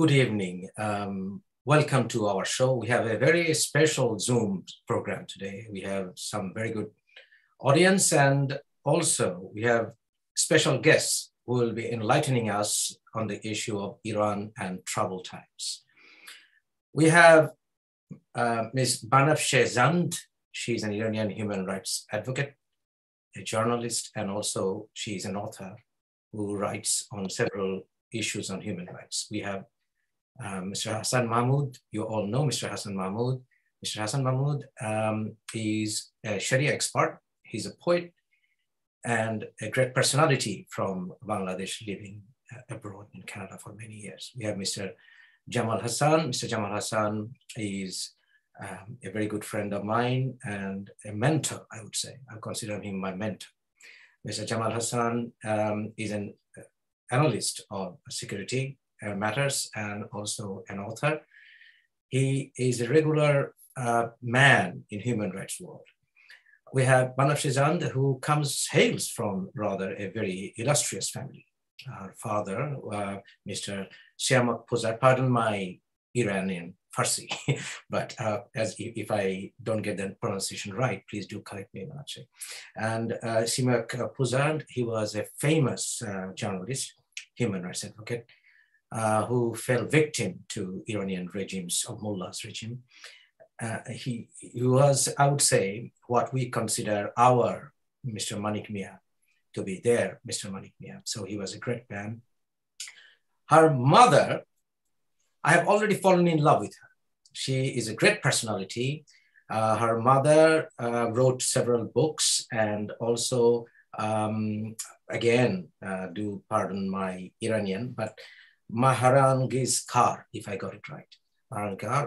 Good evening. Welcome to our show. We have a very special Zoom program today. We have some very good audience, and also we have special guests who will be enlightening us on the issue of Iran and troubled times. We have Ms. Banafsheh Zand. She's an Iranian human rights advocate, a journalist, and also she's an author who writes on several issues on human rights. We have Mr. Hassan Mahmoud. You all know Mr. Hassan Mahmoud. Mr. Hassan Mahmoud is a Sharia expert. He's a poet and a great personality from Bangladesh, living abroad in Canada for many years. We have Mr. Jamal Hassan. Mr. Jamal Hassan is a very good friend of mine and a mentor, I would say. I consider him my mentor. Mr. Jamal Hassan is an analyst of security matters and also an author. He is a regular man in human rights world. We have Banafsheh Zand, who hails from rather a very illustrious family. Our father, Mr. Siamak Puzar, pardon my Iranian Farsi, but if I don't get the pronunciation right, please do correct me, Banafsheh. And Siamak Puzar, he was a famous journalist, human rights advocate, who fell victim to Iranian regimes of Mullah's regime. He was, I would say, what we consider our Mr. Manik Mia to be their Mr. Manik Mia. So he was a great man. Her mother, I have already fallen in love with her. She is a great personality. Her mother wrote several books and also, again, do pardon my Iranian, but Maharangiz Kar, if I got it right.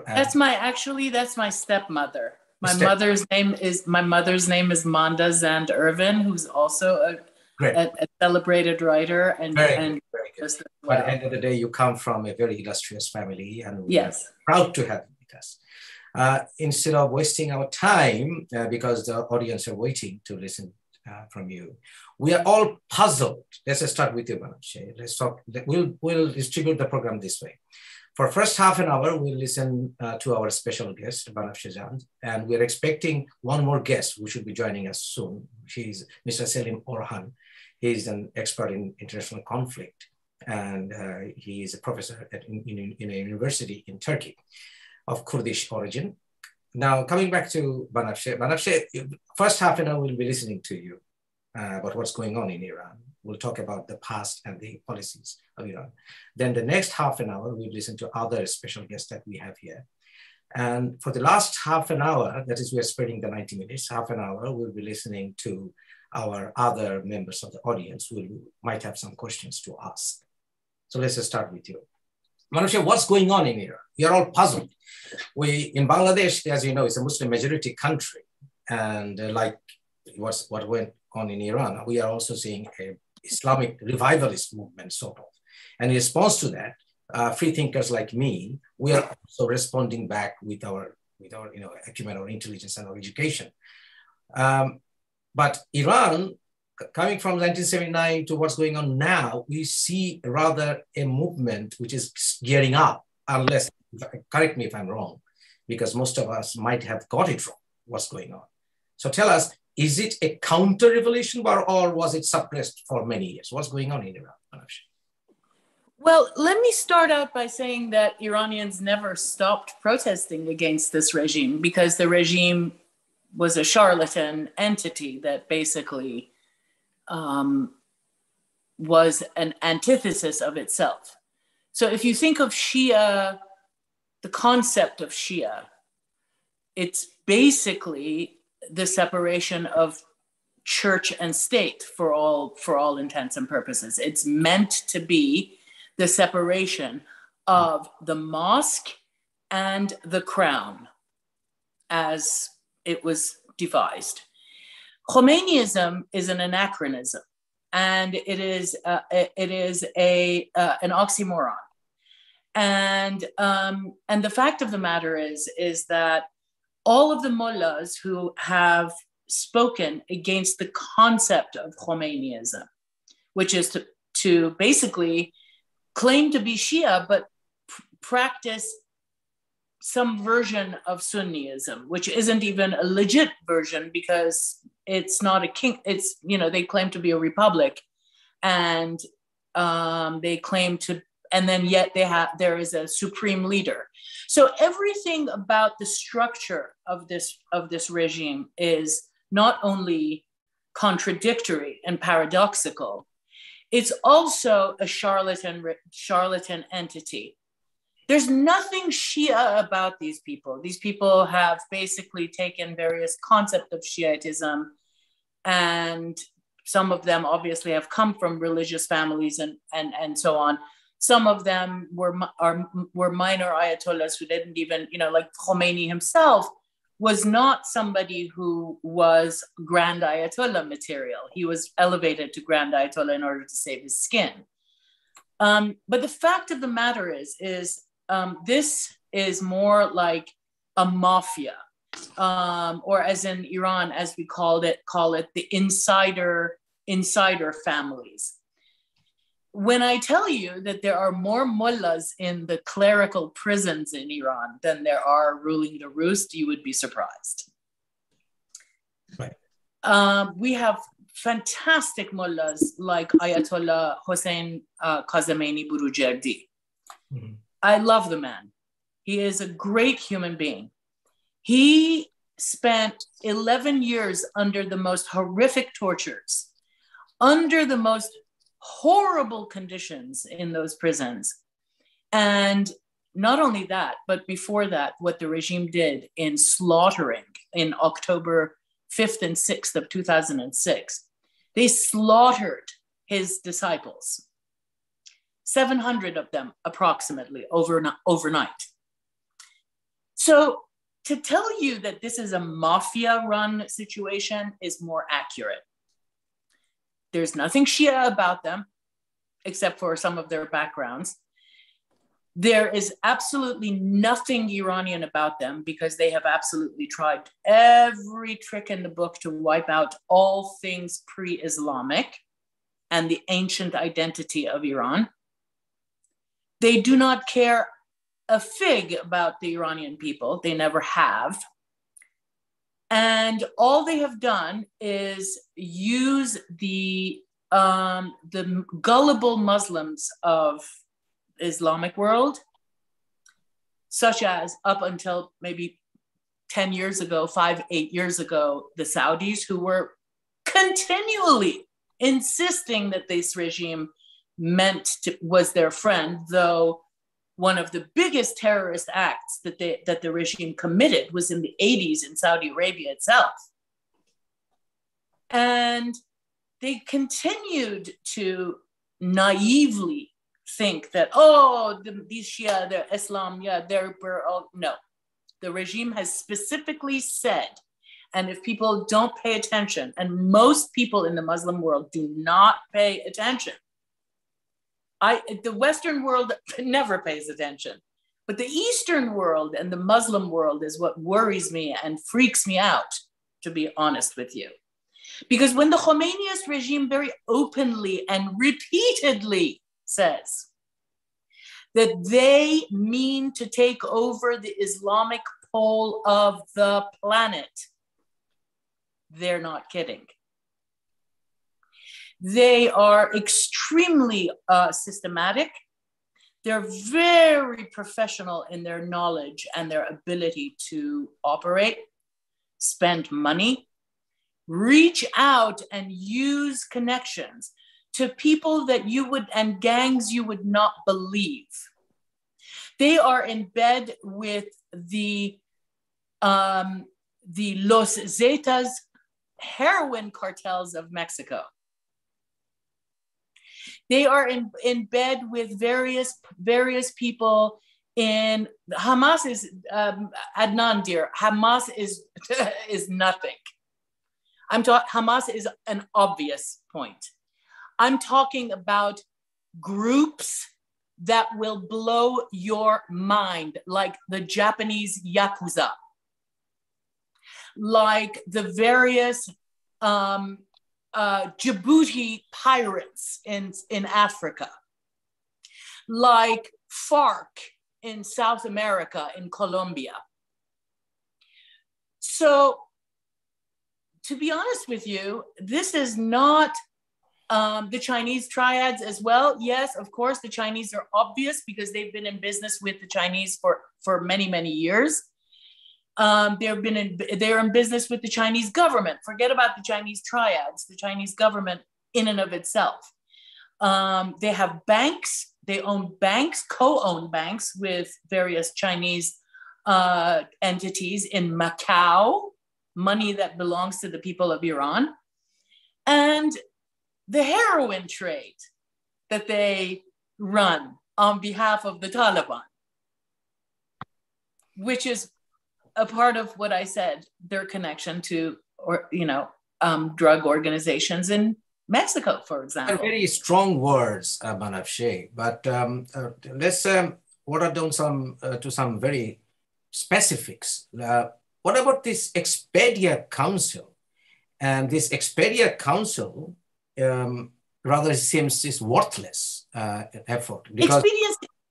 That's my stepmother. My mother's name is Manda Zand Irvin, who's also a celebrated writer and very good. Well. But at the end of the day, you come from a very illustrious family, and we are proud to have you with us. Instead of wasting our time, because the audience are waiting to listen from you, we are all puzzled. Let's start with you, Banafsheh. Let's talk. We'll distribute the program this way. For first half an hour, we'll listen to our special guest, Banafsheh Zand, and we're expecting one more guest who should be joining us soon. He's Mr. Selim Orhan. He's an expert in international conflict, and he is a professor in a university in Turkey of Kurdish origin. Now, coming back to Banafsheh. Banafsheh, first half an hour, we'll be listening to you about what's going on in Iran. We'll talk about the past and the policies of Iran. Then the next half an hour, we'll listen to other special guests that we have here. And for the last half an hour, that is, we're spreading the 90 minutes, half an hour, we'll be listening to our other members of the audience who might have some questions to ask. So let's just start with you. Banafsheh, what's going on in Iran? You're all puzzled. In Bangladesh, as you know, it's a Muslim majority country. And like what went on in Iran, we are also seeing a Islamic revivalist movement, sort of. And in response to that, free thinkers like me, we are also responding back with our acumen, our intelligence, and our education. But Iran, coming from 1979 to what's going on now, we see rather a movement which is gearing up, unless, correct me if I'm wrong, because most of us might have got it wrong, what's going on. So tell us, is it a counter-revolution or was it suppressed for many years? What's going on in Iran? Well, let me start out by saying that Iranians never stopped protesting against this regime because the regime was a charlatan entity that basically was an antithesis of itself. So if you think of Shia, the concept of Shia, it's basically the separation of church and state for all intents and purposes. It's meant to be the separation of the mosque and the crown as it was devised. Khomeiniism is an anachronism, and it is an oxymoron. And the fact of the matter is that all of the mullahs who have spoken against the concept of Khomeiniism, which is to basically claim to be Shia, but practice some version of Sunniism, which isn't even a legit version because it's not a king. It's, they claim to be a republic, and they claim to, and then yet there is a supreme leader. So everything about the structure of this regime is not only contradictory and paradoxical, it's also a charlatan entity. There's nothing Shia about these people. These people have basically taken various concepts of Shiitism, and some of them obviously have come from religious families and so on. Some of them were minor ayatollahs who didn't even, like Khomeini himself was not somebody who was grand ayatollah material. He was elevated to grand ayatollah in order to save his skin. But the fact of the matter is this is more like a mafia, or as in Iran, as we call it the insider families. When I tell you that there are more mullahs in the clerical prisons in Iran than there are ruling the roost, you would be surprised. Right. We have fantastic mullahs like Ayatollah Hossein Kazemeni Burujerdi. Mm-hmm. I love the man. He is a great human being. He spent 11 years under the most horrific tortures, under the most horrible conditions in those prisons. And not only that, but before that, what the regime did in slaughtering in October 5th and 6th of 2006, they slaughtered his disciples, 700 of them approximately overnight. So to tell you that this is a mafia-run situation is more accurate. There's nothing Shia about them, except for some of their backgrounds. There is absolutely nothing Iranian about them because they have absolutely tried every trick in the book to wipe out all things pre-Islamic and the ancient identity of Iran. They do not care a fig about the Iranian people. They never have. And all they have done is use the gullible Muslims of Islamic world, such as up until maybe 10 years ago, 8 years ago, the Saudis, who were continually insisting that this regime was their friend, though one of the biggest terrorist acts that the regime committed was in the 80s in Saudi Arabia itself. And they continued to naively think that, these Shia, they're Islam, no. The regime has specifically said, and if people don't pay attention, and most people in the Muslim world do not pay attention, the Western world never pays attention, but the Eastern world and the Muslim world is what worries me and freaks me out, to be honest with you. Because when the Khomeiniist regime very openly and repeatedly says that they mean to take over the Islamic pole of the planet, they're not kidding. They are extremely systematic. They're very professional in their knowledge and their ability to operate, spend money, reach out and use connections to people that you would, and gangs you would not believe. They are in bed with the Los Zetas heroin cartels of Mexico. They are in bed with various people in Hamas. Is Adnan, dear, Hamas is nothing. Hamas is an obvious point. I'm talking about groups that will blow your mind, like the Japanese Yakuza, like the various Djibouti pirates in Africa, like FARC in South America, in Colombia. So, to be honest with you, this is not the Chinese triads as well. Yes, of course, the Chinese are obvious because they've been in business with the Chinese for many, many years. They're in business with the Chinese government. Forget about the Chinese triads, the Chinese government in and of itself. They have banks, they own banks, co-own banks with various Chinese entities in Macau, money that belongs to the people of Iran. And the heroin trade that they run on behalf of the Taliban, which is a part of what I said, their connection to, drug organizations in Mexico, for example. Very strong words, Banafshe, but let's water down to some very specifics. What about this Expedia Council? And this Expedia Council rather seems is worthless effort. Because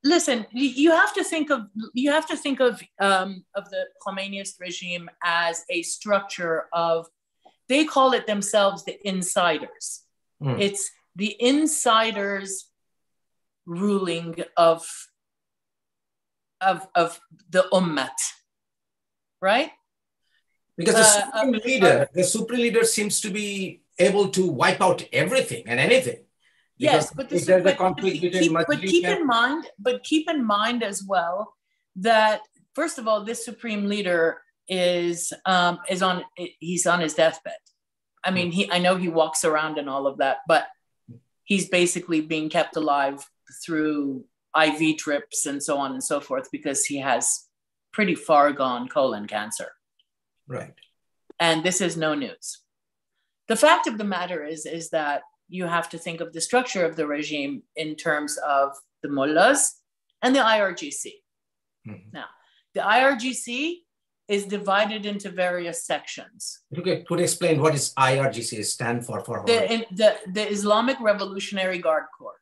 listen, you have to think of the Khomeiniist regime as a structure of, they call it themselves the insiders. It's the insiders ruling of the Ummah, right? Because the supreme leader seems to be able to wipe out everything and anything. Yes, but keep in mind as well that, first of all, this supreme leader he's on his deathbed. I mean, I know he walks around and all of that, but he's basically being kept alive through IV drips and so on and so forth because he has pretty far gone colon cancer. Right. And this is no news. The fact of the matter is that you have to think of the structure of the regime in terms of the mullahs and the IRGC. Mm-hmm. Now, the IRGC is divided into various sections. Okay, could you explain what is IRGC stand for? The Islamic Revolutionary Guard Corps.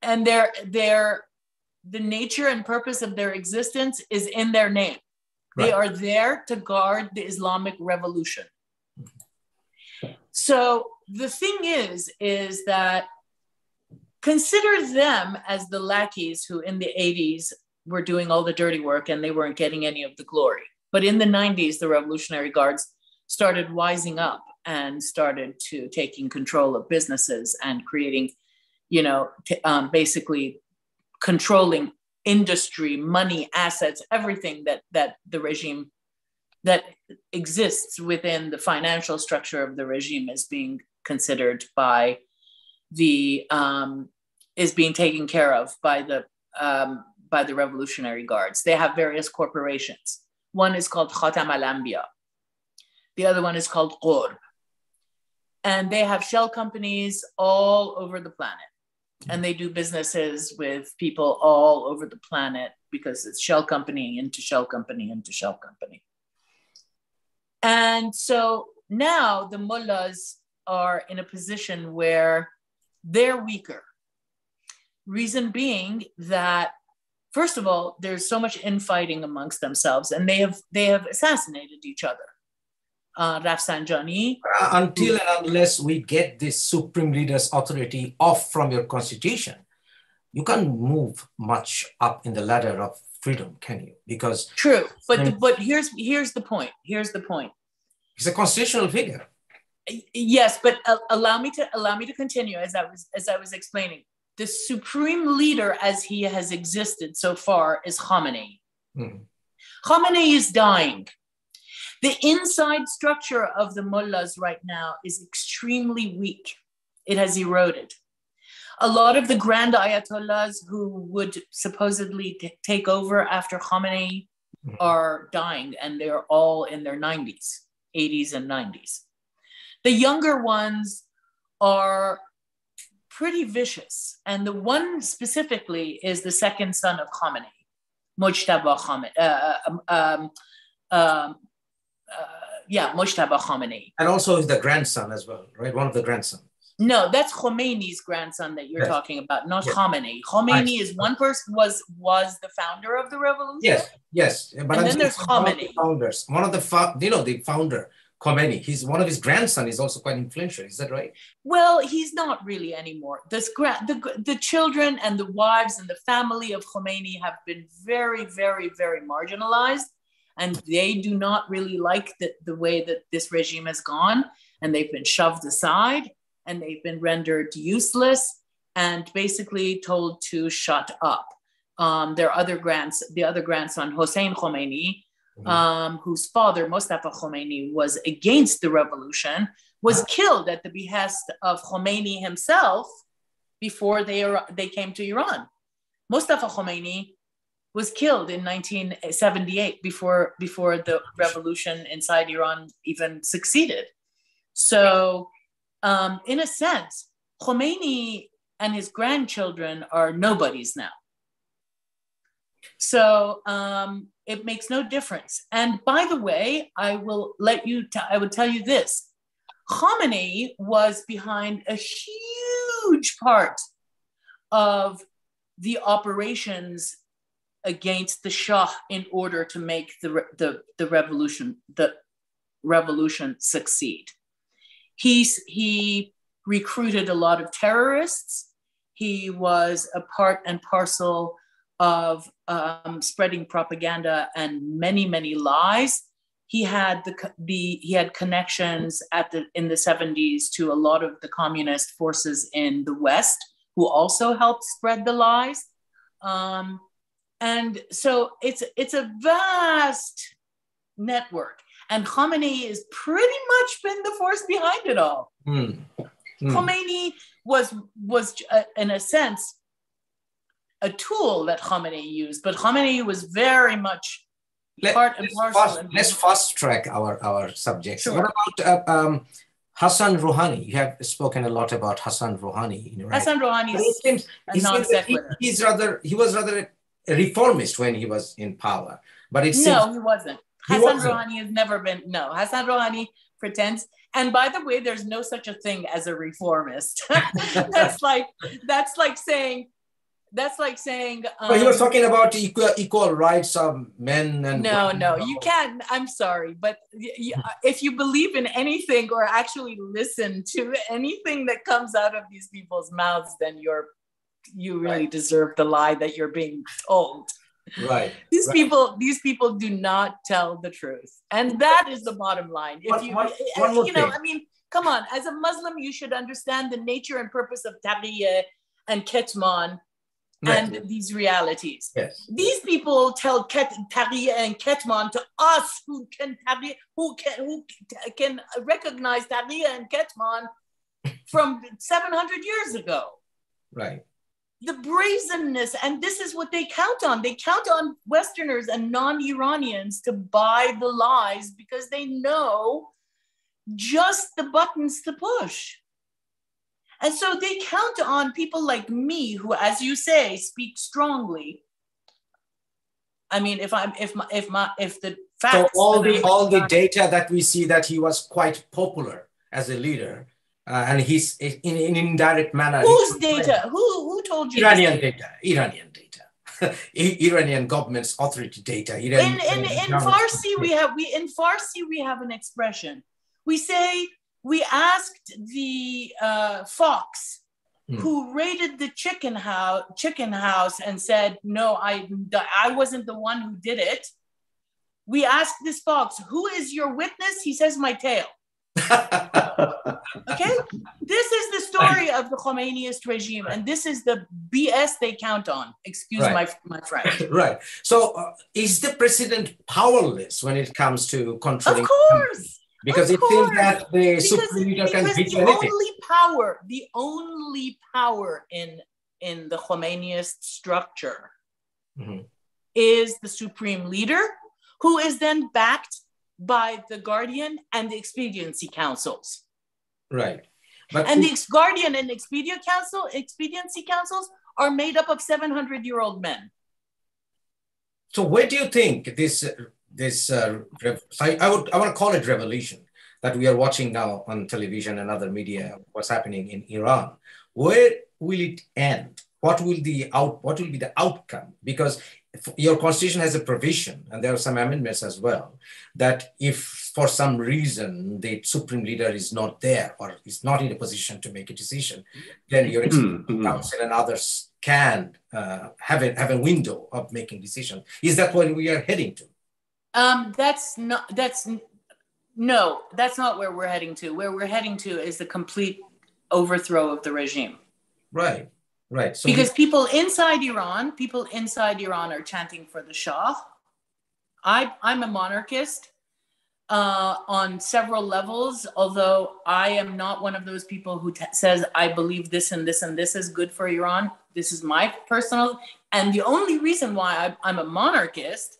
And the nature and purpose of their existence is in their name. Right. They are there to guard the Islamic revolution. So the thing is that consider them as the lackeys who in the 80s were doing all the dirty work and they weren't getting any of the glory. But in the 90s, the Revolutionary Guards started wising up and started to taking control of businesses and creating, basically controlling industry, money, assets, everything that the regime that exists within the financial structure of the regime is being considered by is being taken care of by the Revolutionary Guards. They have various corporations. One is called Khatam al-Anbiya. The other one is called Qurb. And they have shell companies all over the planet. And they do businesses with people all over the planet because it's shell company into shell company into shell company. And so now the mullahs are in a position where they're weaker. Reason being that, first of all, there's so much infighting amongst themselves, and they have assassinated each other. Rafsanjani. Until and unless we get this supreme leader's authority off from your constitution, you can't move much up in the ladder of freedom, can you? Because true, but here's the point. Here's the point. He's a constitutional figure. Yes, but allow me to continue as I was explaining. The supreme leader, as he has existed so far, is Khamenei. Mm-hmm. Khamenei is dying. The inside structure of the mullahs right now is extremely weak. It has eroded. A lot of the grand ayatollahs who would supposedly take over after Khamenei are dying, and they're all in their 90s, 80s and 90s. The younger ones are pretty vicious. And the one specifically is the second son of Khamenei, Mujtaba Khamenei. And also is the grandson as well, right? One of the grandsons. No, that's Khomeini's grandson that you're talking about, not Khomeini. Khomeini is one person, was the founder of the revolution. Yes. But then there's Khomeini. One of the founder, Khomeini. One of his grandson is also quite influential. Is that right? Well, he's not really anymore. The children and the wives and the family of Khomeini have been very, very, very marginalized, and they do not really like the way that this regime has gone, and they've been shoved aside, and they've been rendered useless and basically told to shut up. The other grandson, Hossein Khomeini, whose father, Mustafa Khomeini, was against the revolution, was killed at the behest of Khomeini himself before they came to Iran. Mustafa Khomeini was killed in 1978 before the revolution inside Iran even succeeded. So, in a sense, Khomeini and his grandchildren are nobodies now. So it makes no difference. And by the way, I would tell you this: Khomeini was behind a huge part of the operations against the Shah in order to make the revolution succeed. He recruited a lot of terrorists. He was a part and parcel of spreading propaganda and many lies. He had connections in the 70s to a lot of the communist forces in the West, who also helped spread the lies. And so it's a vast network. And Khomeini has pretty much been the force behind it all. Khomeini was in a sense, a tool that Khomeini used, but Khomeini was very much part and parcel. Let's fast track our subjects. Sure. What about Hassan Rouhani? You have spoken a lot about Hassan Rouhani. Right? Hassan Rouhani is a non-sequitur. He was rather a reformist when he was in power, but he wasn't. Hassan Rouhani has never been. No, Hassan Rouhani pretends. And by the way, there's no such a thing as a reformist. That's like saying. But he was talking about equal rights of men and no, you can't. I'm sorry, but if you believe in anything or actually listen to anything that comes out of these people's mouths, then you really deserve the lie that you're being told. Right. These people do not tell the truth, and that is the bottom line. I mean, come on. As a Muslim, you should understand the nature and purpose of Taqiyya and Ketman and these realities. Yes. These people tell Taqiyya and Ketman to us who can recognize Taqiyya and Ketman from 700 years ago. Right. The brazenness, and this is what they count on. They count on Westerners and non-Iranians to buy the lies because they know just the buttons to push. And so they count on people like me who, as you say, speak strongly. I mean, if the facts. So all the data that we see that he was quite popular as a leader, and he's in an indirect manner. Whose data? Who told you? Iranian data. Iranian government's authority data. In Farsi we have an expression. We say, we asked the fox who raided the chicken house and said, no, I wasn't the one who did it. We asked this fox, who is your witness? He says, my tail. Okay? This is the story of the Khomeiniist regime, and this is the BS they count on. Excuse my French. Right. So is the president powerless when it comes to controlling? Of course. Because it seems that the supreme leader can do anything. The only power in the Khomeiniist structure is the supreme leader, who is then backed by the Guardian and the Expediency Councils. Right. And the Guardian and Expediency Councils are made up of 700-year-old men. So where do you think this I want to call it revolution. that we are watching now on television and other media, what's happening in Iran, where will it end? What will be the outcome? Because your constitution has a provision, and there are some amendments as well, that if for some reason the supreme leader is not there or is not in a position to make a decision, then your council and others can have a window of making decisions. Is that what we are heading to? No, that's not where we're heading to. Where we're heading to is the complete overthrow of the regime. Right, right. So because people inside Iran are chanting for the Shah. I'm a monarchist on several levels, although I am not one of those people who says, I believe this and this and this is good for Iran. This is my personal, and the only reason why I'm a monarchist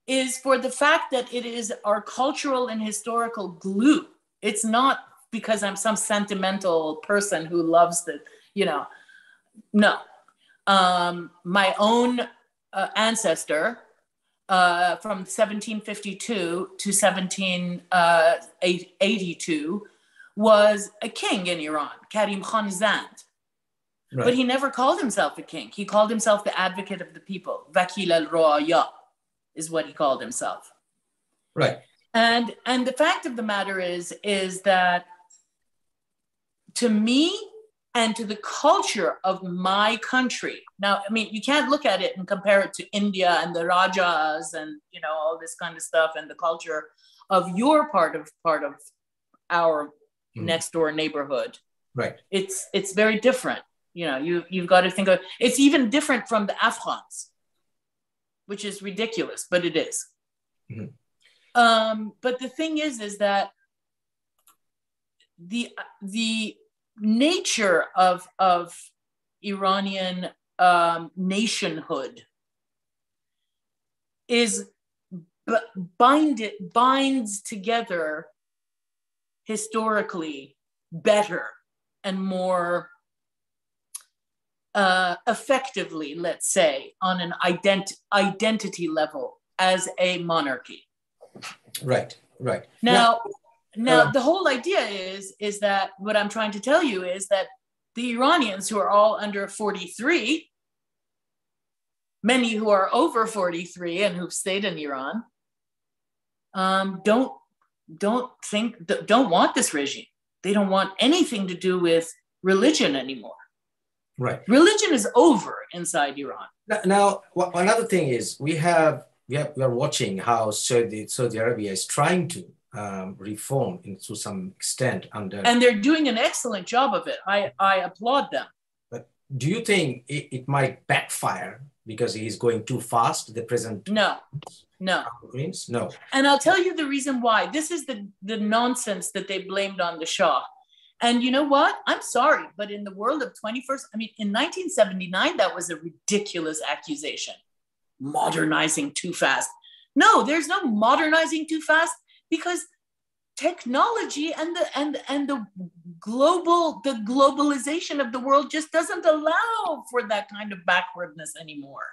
is for the fact that it is our cultural and historical glue. It's not because I'm some sentimental person who loves the, no. My own ancestor from 1752 to 1782 was a king in Iran, Karim Khan Zand. Right. But he never called himself a king. He called himself the advocate of the people. Vakil al-Roaya is what he called himself. Right. And the fact of the matter is that to me and to the culture of my country, now, I mean, you can't look at it and compare it to India and the Rajas and, all this kind of stuff and the culture of your part of our next door neighborhood. Right. It's very different. You've got to think of, it's even different from the Afghans, which is ridiculous, but it is. But the thing is that the nature of Iranian nationhood is binds together historically better and more effectively, let's say, on an identity level as a monarchy. Right. Now, the whole idea is that what I'm trying to tell you is that the Iranians who are all under 43, many who are over 43 and who've stayed in Iran, don't want this regime. They don't want anything to do with religion anymore. Right. Religion is over inside Iran. Now, another thing is we are watching how Saudi Arabia is trying to reform to some extent and they're doing an excellent job of it. I applaud them. But do you think it might backfire because he's going too fast? The present no. And I'll tell you the reason why. This is the nonsense that they blamed on the Shah. And you know what? I'm sorry, but in the world of 21st, in 1979, that was a ridiculous accusation. Modernizing too fast. No, there's no modernizing too fast because technology and the globalization of the world just doesn't allow for that kind of backwardness anymore.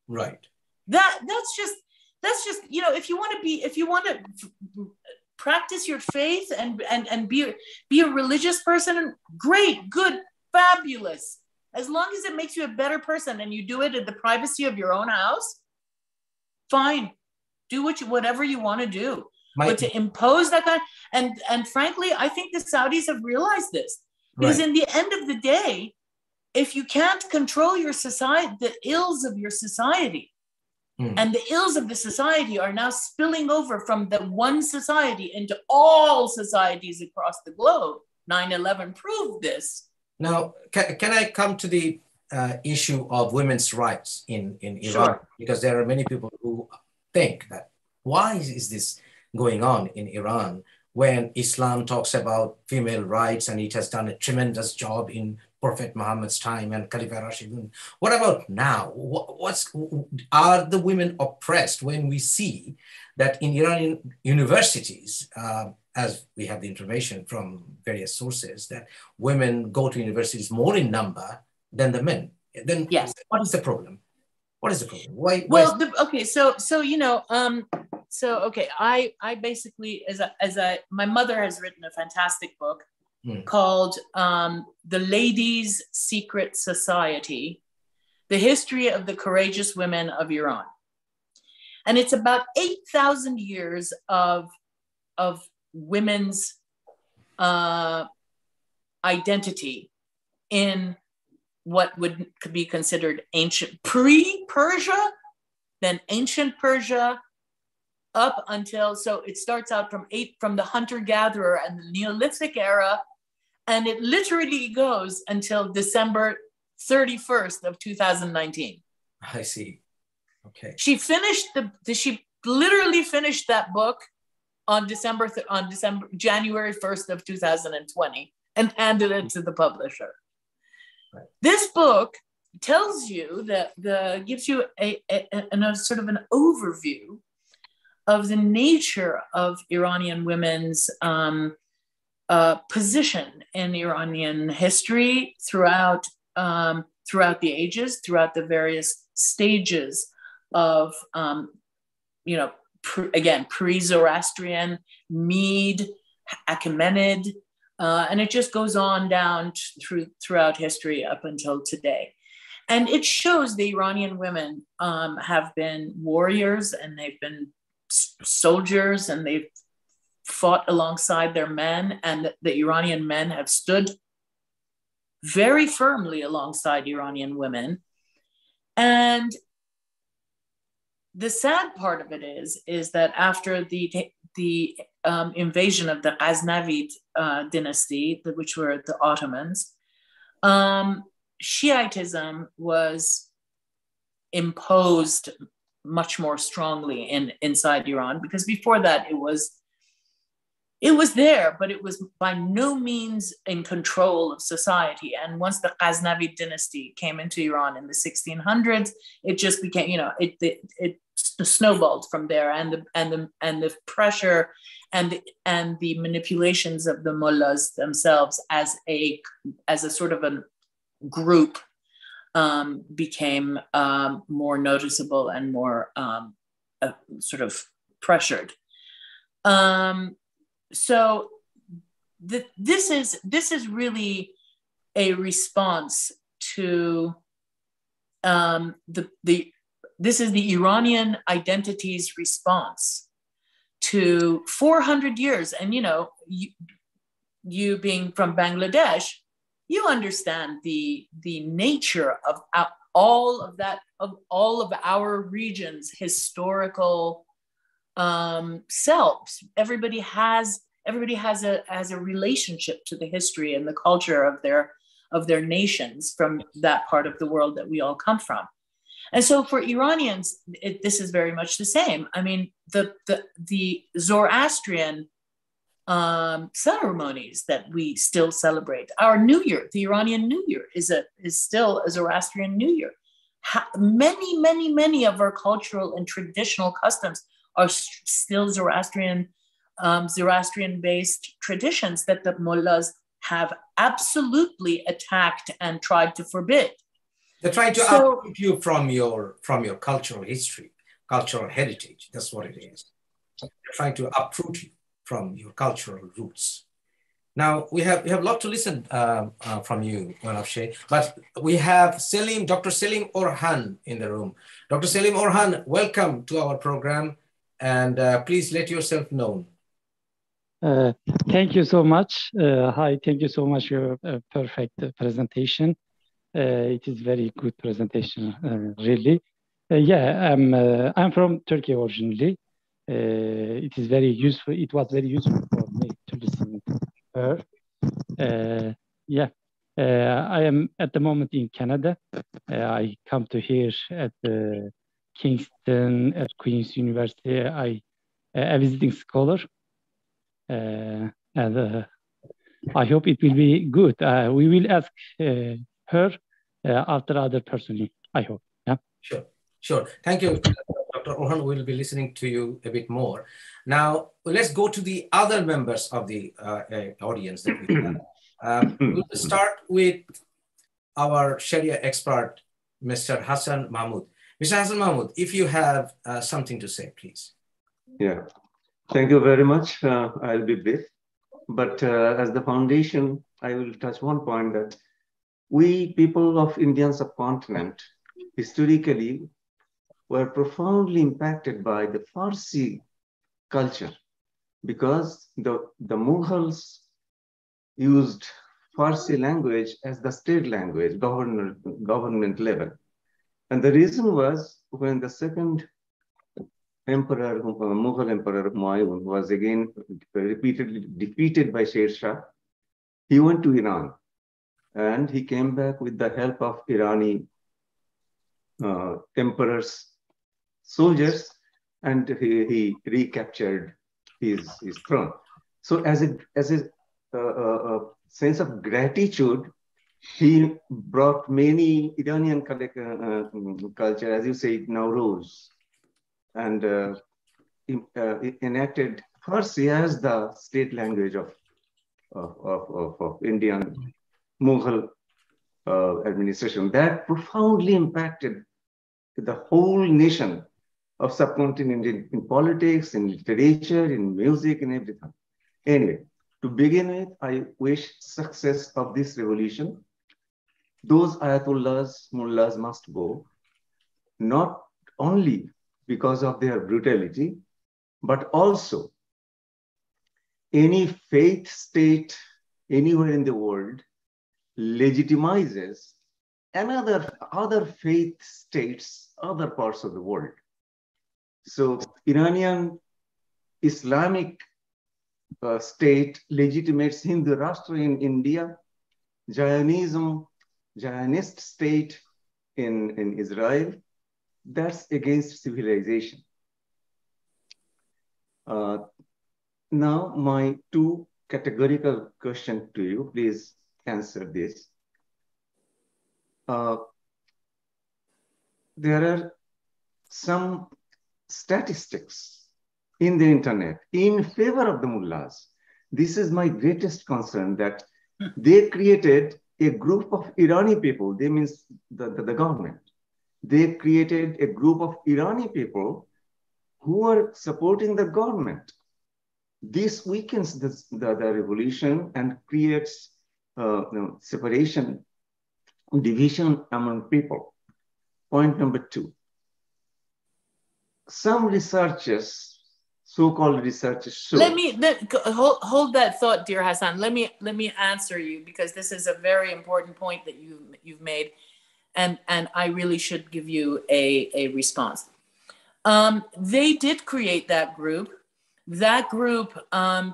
Right. That's just if you want to practice your faith and be a religious person, great, good, fabulous. As long as it makes you a better person and you do it in the privacy of your own house, fine. Do whatever you want to do. But to impose that kind, and frankly, I think the Saudis have realized this. Because in the end of the day, if you can't control your society, the ills of your society, and the ills of the society are now spilling over from the one society into all societies across the globe. 9/11 proved this. Now, can I come to the issue of women's rights in Iran? Sure. Because there are many people who think that why is this going on in Iran when Islam talks about female rights and it has done a tremendous job in Prophet Muhammad's time and Khalifa Rashidun. What about now? Are the women oppressed when we see that in Iranian universities, as we have the information from various sources, that women go to universities more in number than the men? Then yes. What is the problem? What is the problem? Why? Well, so So, okay, I basically, my mother has written a fantastic book called The Ladies' Secret Society, The History of the Courageous Women of Iran. And it's about 8,000 years of women's identity in what could be considered ancient, pre-Persia, then ancient Persia, up until, so it starts out from the hunter-gatherer and the Neolithic era, and it literally goes until December 31st of 2019. I see. Okay. She literally finished that book on January 1st of 2020 and handed it to the publisher. Right. This book tells you gives you a sort of an overview of the nature of Iranian women's position in Iranian history throughout the ages, throughout the various stages of, pre-Zoroastrian, Mede, Achaemenid, and it just goes on down throughout history up until today. And it shows the Iranian women have been warriors, and they've been soldiers, and they've fought alongside their men, and the Iranian men have stood very firmly alongside Iranian women. And the sad part of it is that after the invasion of the Ghaznavid dynasty, which were the Ottomans, Shiitism was imposed much more strongly inside Iran, because before that it was there, but it was by no means in control of society. And once the Ghaznavid dynasty came into Iran in the 1600s, it just became, it snowballed from there, and the pressure and the manipulations of the mullahs themselves as a sort of a group became more noticeable and more sort of pressured. So this is really a response to this is the Iranian identity's response to 400 years. And you being from Bangladesh, you understand the nature of all of our region's historical selves. Everybody has a relationship to the history and the culture of their nations from that part of the world that we all come from. And so for Iranians, this is very much the same. I mean, the Zoroastrian ceremonies that we still celebrate, our New Year, the Iranian New Year is still a Zoroastrian New Year. Many of our cultural and traditional customs are still Zoroastrian-based traditions that the mullahs have absolutely attacked and tried to forbid. They're trying to uproot you from your cultural history, cultural heritage. That's what it is. They're trying to uproot you from your cultural roots. Now we have a lot to listen from you, Afshay, but we have Dr. Selim Orhan in the room. Dr. Selim Orhan, welcome to our program, and please let yourself known. Thank you so much. Hi, thank you so much for your perfect presentation. It is very good presentation, really. I'm from Turkey originally. It is very useful. It was very useful for me to listen to her. I am at the moment in Canada. I come to here at Kingston, at Queen's University. I a visiting scholar, and I hope it will be good. We will ask her after other personally, I hope. Yeah. Sure. Thank you, Dr. Orhan. We'll be listening to you a bit more. Now, let's go to the other members of the audience that we have. We'll start with our Sharia expert, Mr. Hassan Mahmoud. Mr. Hassan Mahmoud, if you have something to say, please. Yeah. Thank you very much. I'll be brief. But as the foundation, I will touch one point that we people of Indian subcontinent historically were profoundly impacted by the Farsi culture because the Mughals used Farsi language as the state language, government level. And the reason was when the second emperor, Mughal emperor Humayun, was again repeatedly defeated by Sher Shah, he went to Iran and he came back with the help of Irani emperor's soldiers, and he recaptured his throne. So as a sense of gratitude, he brought many Iranian culture, as you say, Nowruz, and enacted Farsi as the state language of Indian Mughal administration. That profoundly impacted the whole nation of subcontinent in politics, in literature, in music, in everything. Anyway, to begin with, I wish success of this revolution. Those Ayatollahs, Mullahs must go, not only because of their brutality, but also any faith state anywhere in the world legitimizes other faith states, other parts of the world. So Iranian Islamic state legitimates Hindu Rashtra in India, Zionist state in Israel. That's against civilization. Now, my two categorical question to you, please answer this. There are some statistics in the internet in favor of the mullahs. This is my greatest concern, that they created a group of Irani people, they means the government. They created a group of Irani people who are supporting the government. This weakens the revolution and creates separation, division among people. Point number two. Some researchers, so-called researchers, show. Hold that thought, dear Hassan. Let me answer you, because this is a very important point that you've made, and I really should give you a response. They did create that group. That group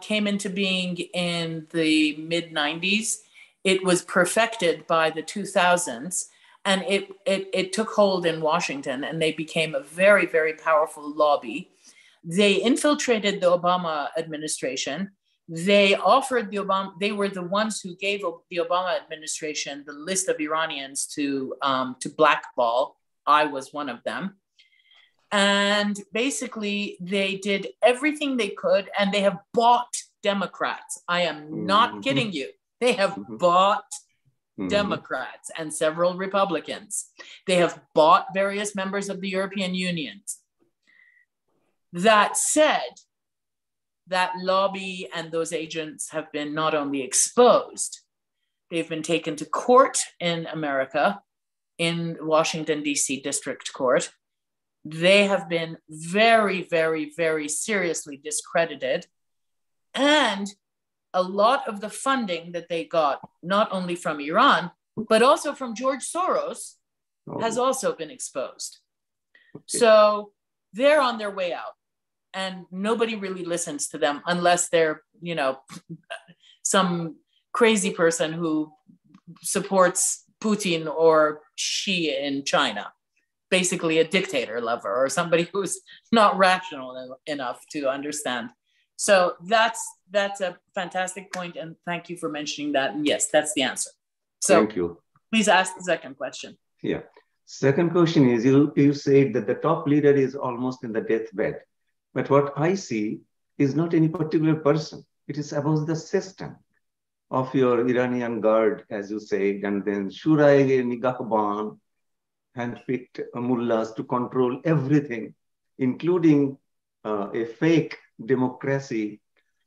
came into being in the mid-90s. It was perfected by the 2000s, and it took hold in Washington, and they became a very, very powerful lobby. They infiltrated the Obama administration. They offered they were the ones who gave the Obama administration the list of Iranians to blackball. I was one of them. And basically, they did everything they could, and they have bought Democrats. I am not kidding you. They have bought Democrats and several Republicans. They have bought various members of the European Union. That said, that lobby and those agents have been not only exposed, they've been taken to court in America, in Washington, D.C. District Court. They have been very, very, very seriously discredited. And a lot of the funding that they got, not only from Iran, but also from George Soros, has also been exposed. So they're on their way out, and nobody really listens to them unless they're, some crazy person who supports Putin or Xi in China. Basically a dictator lover, or somebody who's not rational enough to understand. So that's a fantastic point, and thank you for mentioning that. And yes, that's the answer. So thank you. Please ask the second question. Yeah. Second question is, you said that the top leader is almost in the deathbed. But what I see is not any particular person. It is about the system of your Iranian guard, as you said, and then Shurai Nigahban handpicked mullahs to control everything, including a fake democracy.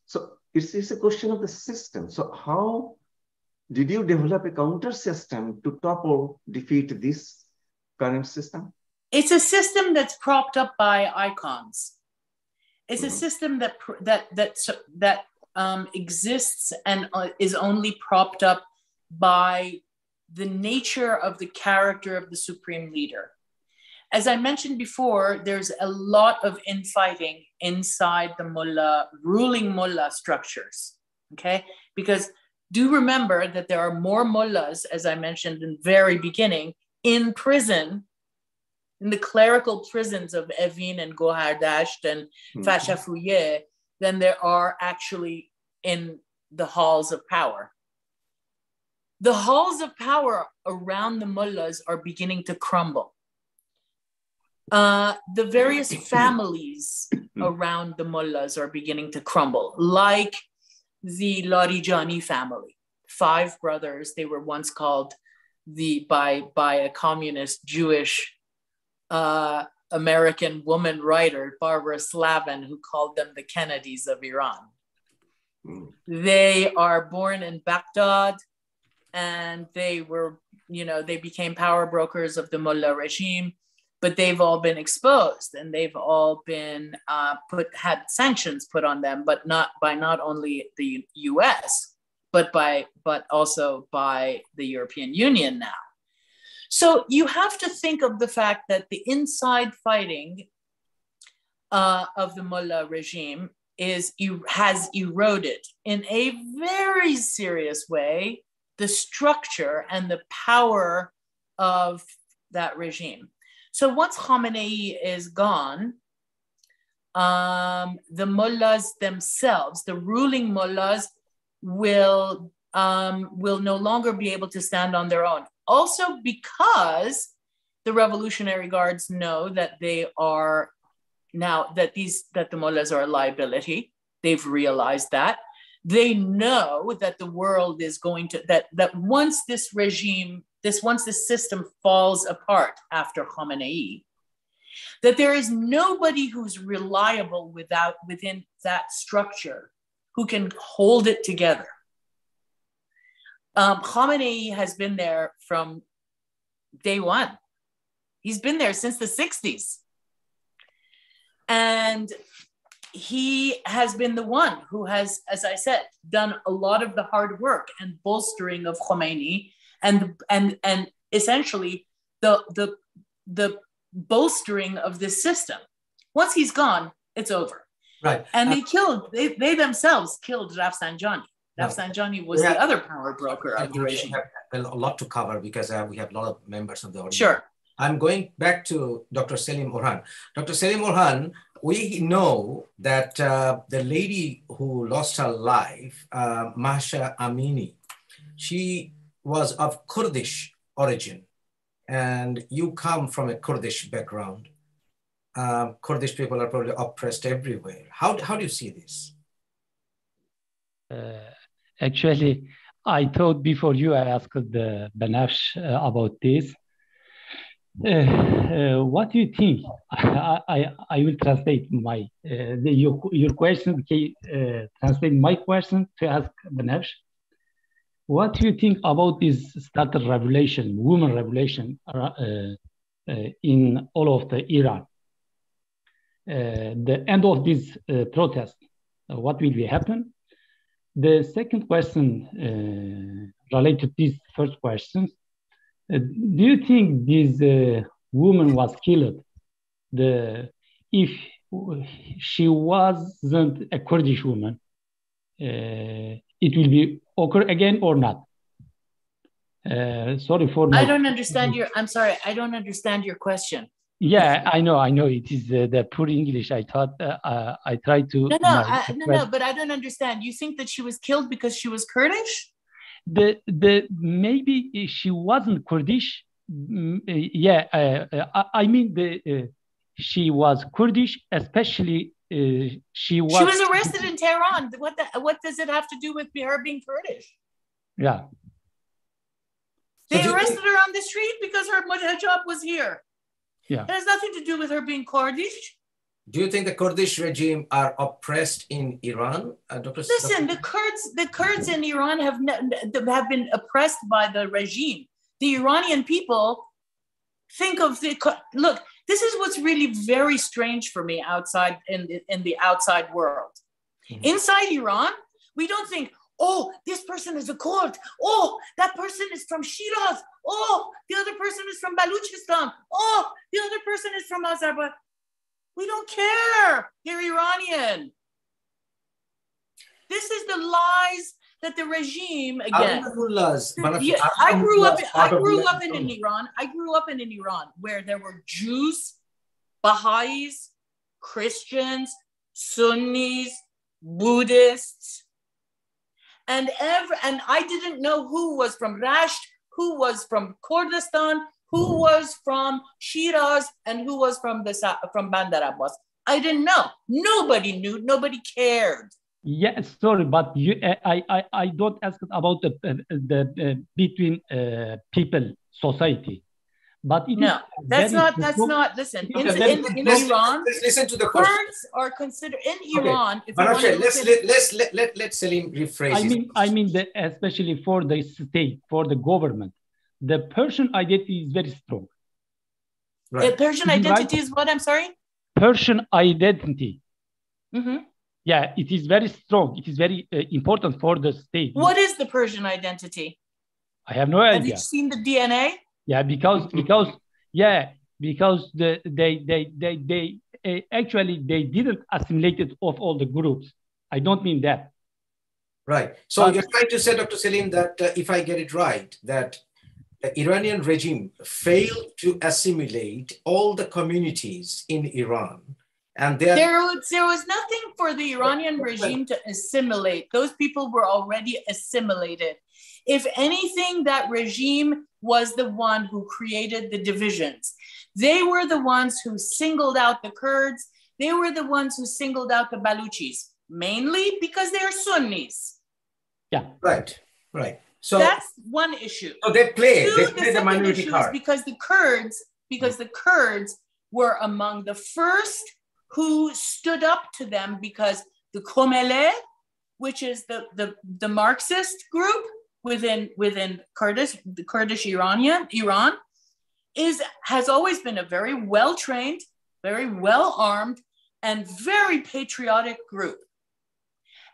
So it's a question of the system. So how did you develop a counter system to topple, defeat this current system? It's a system that's propped up by icons. It's a system that exists and is only propped up by the nature of the character of the supreme leader. As I mentioned before, there's a lot of infighting inside the ruling mullah structures, okay? Because do remember that there are more mullahs, as I mentioned in the very beginning, in prison, in the clerical prisons of Evin and Gohardasht and Fashafouye, than there are actually in the halls of power. The halls of power around the mullahs are beginning to crumble. The various families around the mullahs are beginning to crumble, like the Larijani family, 5 brothers. They were once called by a communist Jewish American woman writer, Barbara Slavin, who called them the Kennedys of Iran. They are born in Baghdad, and they were, they became power brokers of the mullah regime, but they've all been exposed, and they've all been had sanctions put on them, but not only the US, but also by the European Union now. So you have to think of the fact that the inside fighting of the mullah regime has eroded in a very serious way the structure and the power of that regime. So once Khamenei is gone, the mullahs themselves, the ruling mullahs, will no longer be able to stand on their own. Also because the Revolutionary Guards know that they are now that the mullahs are a liability. They've realized that. They know that the world is going to, that once this system falls apart after Khamenei, that there is nobody who's reliable within that structure who can hold it together. Khamenei has been there from day one. He's been there since the 60s. And he has been the one who has, as I said, done a lot of the hard work and bolstering of Khomeini and essentially the bolstering of this system. Once he's gone, it's over. Right. And they themselves killed Rafsanjani. Rafsanjani was the other power broker of the regime. We have a lot to cover because we have a lot of members of the audience. Sure. I'm going back to Dr. Selim Orhan. Dr. Selim Orhan, we know that the lady who lost her life, Mahsa Amini, she was of Kurdish origin, and you come from a Kurdish background. Kurdish people are probably oppressed everywhere. How do you see this? Actually, I thought before you, I asked the Banafsh about this. What do you think? I will translate your question. Translate my question to ask Banafsh. What do you think about this started revolution, women revolution in all of the Iran? The end of this protest, what will happen? The second question related to this first question, do you think this woman was killed if she wasn't a Kurdish woman? It will be occur again or not? Sorry for my... I'm sorry, I don't understand your question. Yeah, I know. It is the poor English. I thought I tried to... No, but I don't understand. You think that she was killed because she was Kurdish? Maybe she wasn't Kurdish. I mean she was Kurdish, especially she was arrested in Tehran. What does it have to do with her being Kurdish? Yeah. They arrested her on the street because her hijab was here. Yeah. It has nothing to do with her being Kurdish. Do you think the Kurdish regime are oppressed in Iran, Dr. Listen, the Kurds in Iran have been oppressed by the regime. The Iranian people think of look. This is what's really very strange for me outside in the outside world. Mm-hmm. Inside Iran, we don't think, oh, this person is a Kurd. Oh, that person is from Shiraz. Oh, the other person is from Baluchistan. Oh, the other person is from Azerbaijan. We don't care. They're Iranian. This is the lies that the regime, again. I grew up in Iran. I grew up in Iran where there were Jews, Baha'is, Christians, Sunnis, Buddhists, and I didn't know who was from Rasht, who was from Kurdistan, who was from Shiraz, and who was from Bandar Abbas. I didn't know. Nobody knew. Nobody cared. Yeah, sorry, but I don't ask about the between people, society. But that's not. Listen, in Iran, listen to the Kurds are considered in Iran. Okay. Let Salim rephrase. I mean that especially for the state, for the government, the Persian identity is very strong. Right. Persian identity is what? I'm sorry. Persian identity. Mm-hmm. Yeah, it is very strong. It is very important for the state. What is the Persian identity? I have no idea. Have you seen the DNA? Yeah, because they actually they didn't assimilate it of all the groups. I don't mean that. Right. So you're trying to say, Dr. Salim, that if I get it right, that the Iranian regime failed to assimilate all the communities in Iran. And there was nothing for the Iranian regime to assimilate. Those people were already assimilated. If anything, that regime was the one who created the divisions. They were the ones who singled out the Kurds. They were the ones who singled out the Baluchis, mainly because they are Sunnis. Yeah. Right. So that's one issue. So they play the minority card. Because the Kurds were among the first who stood up to them, because the Komele, which is the Marxist group within the Kurdish Iran, has always been a very well-trained, very well-armed, and very patriotic group.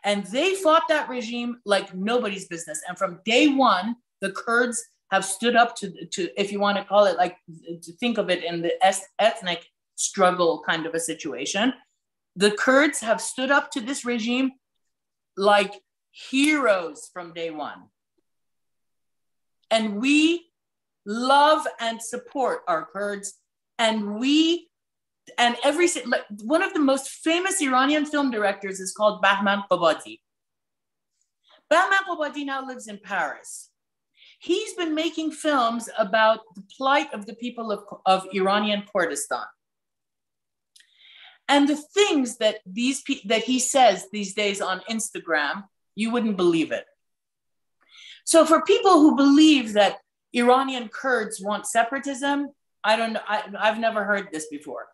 And they fought that regime like nobody's business. And from day one, the Kurds have stood up to if you want to call it, like, to think of it in the ethnic struggle kind of a situation. The Kurds have stood up to this regime like heroes from day one. And we love and support our Kurds. And one of the most famous Iranian film directors is called Bahman Qobadi. Bahman Qobadi now lives in Paris. He's been making films about the plight of the people of Iranian Kurdistan. And the things that he says these days on Instagram, you wouldn't believe it. So for people who believe that Iranian Kurds want separatism, I don't know. I've never heard this before.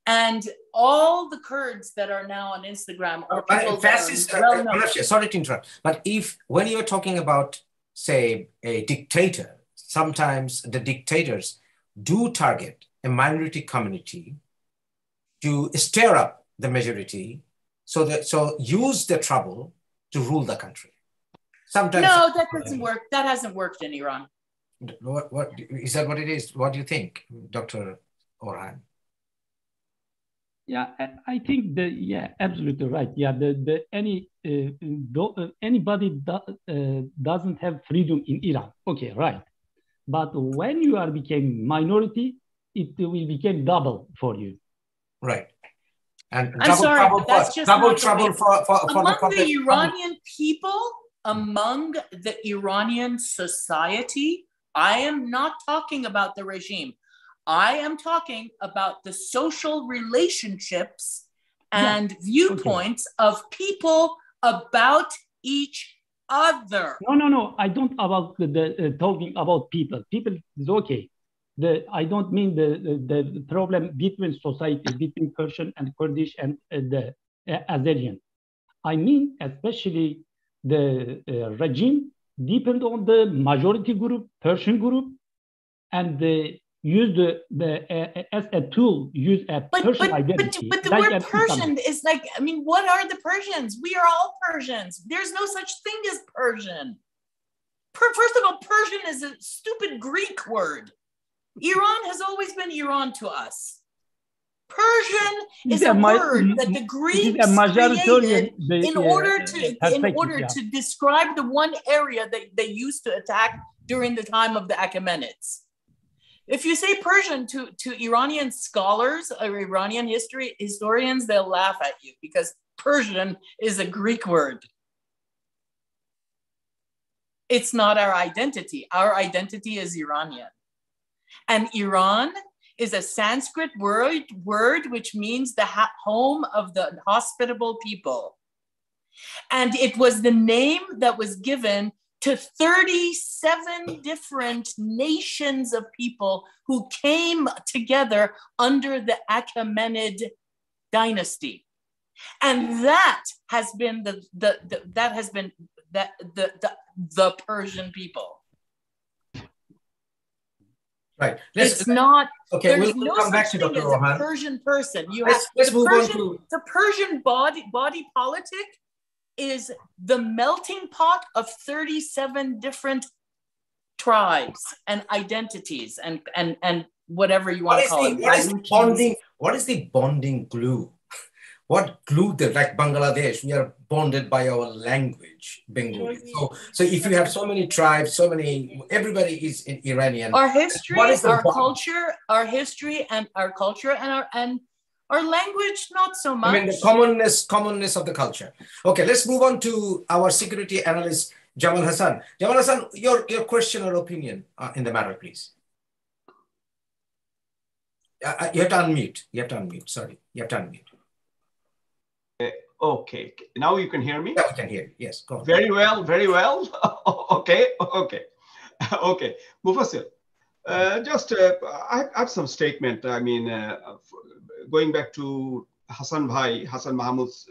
And all the Kurds that are now on Instagram are people sorry to interrupt, but when you're talking about, say, a dictator, sometimes the dictators do target a minority community to stir up the majority, so use the trouble to rule the country. Sometimes that doesn't work. That hasn't worked in Iran. What is that? What it is? What do you think, Dr. Orhan? Yeah, I think absolutely right. Yeah, anybody doesn't have freedom in Iran. Okay, right. But when you became minority, it will become double for you. Right. And I'm sorry, but that's just double trouble for among the Iranian people, among the Iranian society. I am not talking about the regime. I am talking about the social relationships and viewpoints of people about each other. No. I don't about the talking about people. People is okay. I don't mean the problem between society, between Persian and Kurdish and the Azerian. I mean, especially the regime depend on the majority group, Persian group, and they use as a tool, use a Persian identity. But the word Persian is like, I mean, what are the Persians? We are all Persians. There's no such thing as Persian. First of all, Persian is a stupid Greek word. Iran has always been Iran to us. Persian is a word that the Greeks created in order to describe the one area that they used to attack during the time of the Achaemenids. If you say Persian to Iranian scholars or Iranian historians, they'll laugh at you because Persian is a Greek word. It's not our identity. Our identity is Iranian. And Iran is a Sanskrit word which means the home of the hospitable people. And it was the name that was given to 37 different nations of people who came together under the Achaemenid dynasty. And that has been the Persian people. Right. It's not. Okay, there's we'll no come back such to thing Dr. as Rohan. a Persian person. Let's move on to the Persian body politic is the melting pot of 37 different tribes and identities and whatever you want to call it. What is the bonding glue? What glued them, like Bangladesh, we are bonded by our language, Bengali. So if you have so many tribes, everybody is in Iranian. Our history, our culture, and our language, not so much. I mean, the commonness of the culture. Okay, let's move on to our security analyst, Jamal Hassan. Jamal Hassan, your question or opinion in the matter, please. You have to unmute. Sorry, you have to unmute. Okay, now you can hear me? Yeah, we can hear you. Yes, go on. Very well. Okay. Mufassir, I have some statement. I mean, going back to Hassan Mahmoud's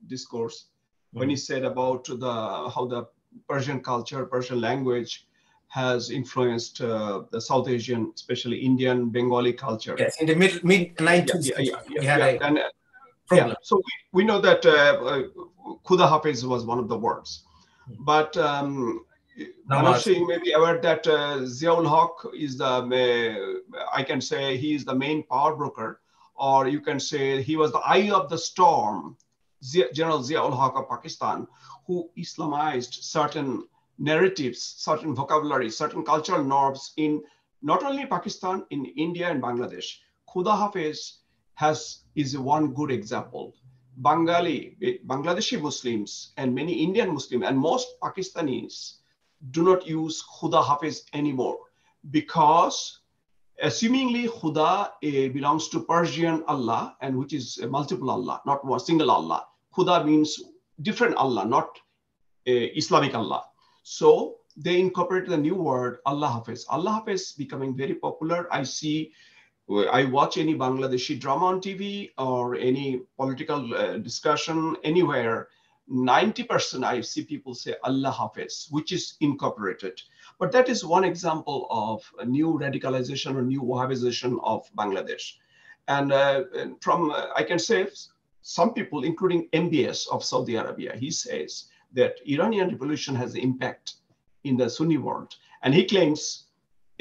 discourse, when he said about how the Persian culture, Persian language has influenced the South Asian, especially Indian, Bengali culture. Yes, in the mid-19th century, we had yeah, so we know that Khuda Hafiz was one of the words, but I'm not sure you may be aware that Ziaul Haq is I can say he is the main power broker, or you can say he was the eye of the storm, General Ziaul Haq of Pakistan, who Islamized certain narratives, certain vocabulary, certain cultural norms in not only Pakistan, in India and Bangladesh. Khuda Hafiz is one good example. Bangladeshi Muslims and many Indian Muslims and most Pakistanis do not use Khuda Hafiz anymore because assumingly Khuda belongs to Persian Allah, and which is a multiple Allah, not one single Allah. Khuda means different Allah, not Islamic Allah. So they incorporated the new word Allah Hafiz. Allah Hafiz becoming very popular. I watch any Bangladeshi drama on TV or any political discussion anywhere, 90% I see people say Allah Hafiz, which is incorporated. But that is one example of a new radicalization or new Wahhabization of Bangladesh. And I can say some people, including MBS of Saudi Arabia, he says that Iranian revolution has impact in the Sunni world. And he claims,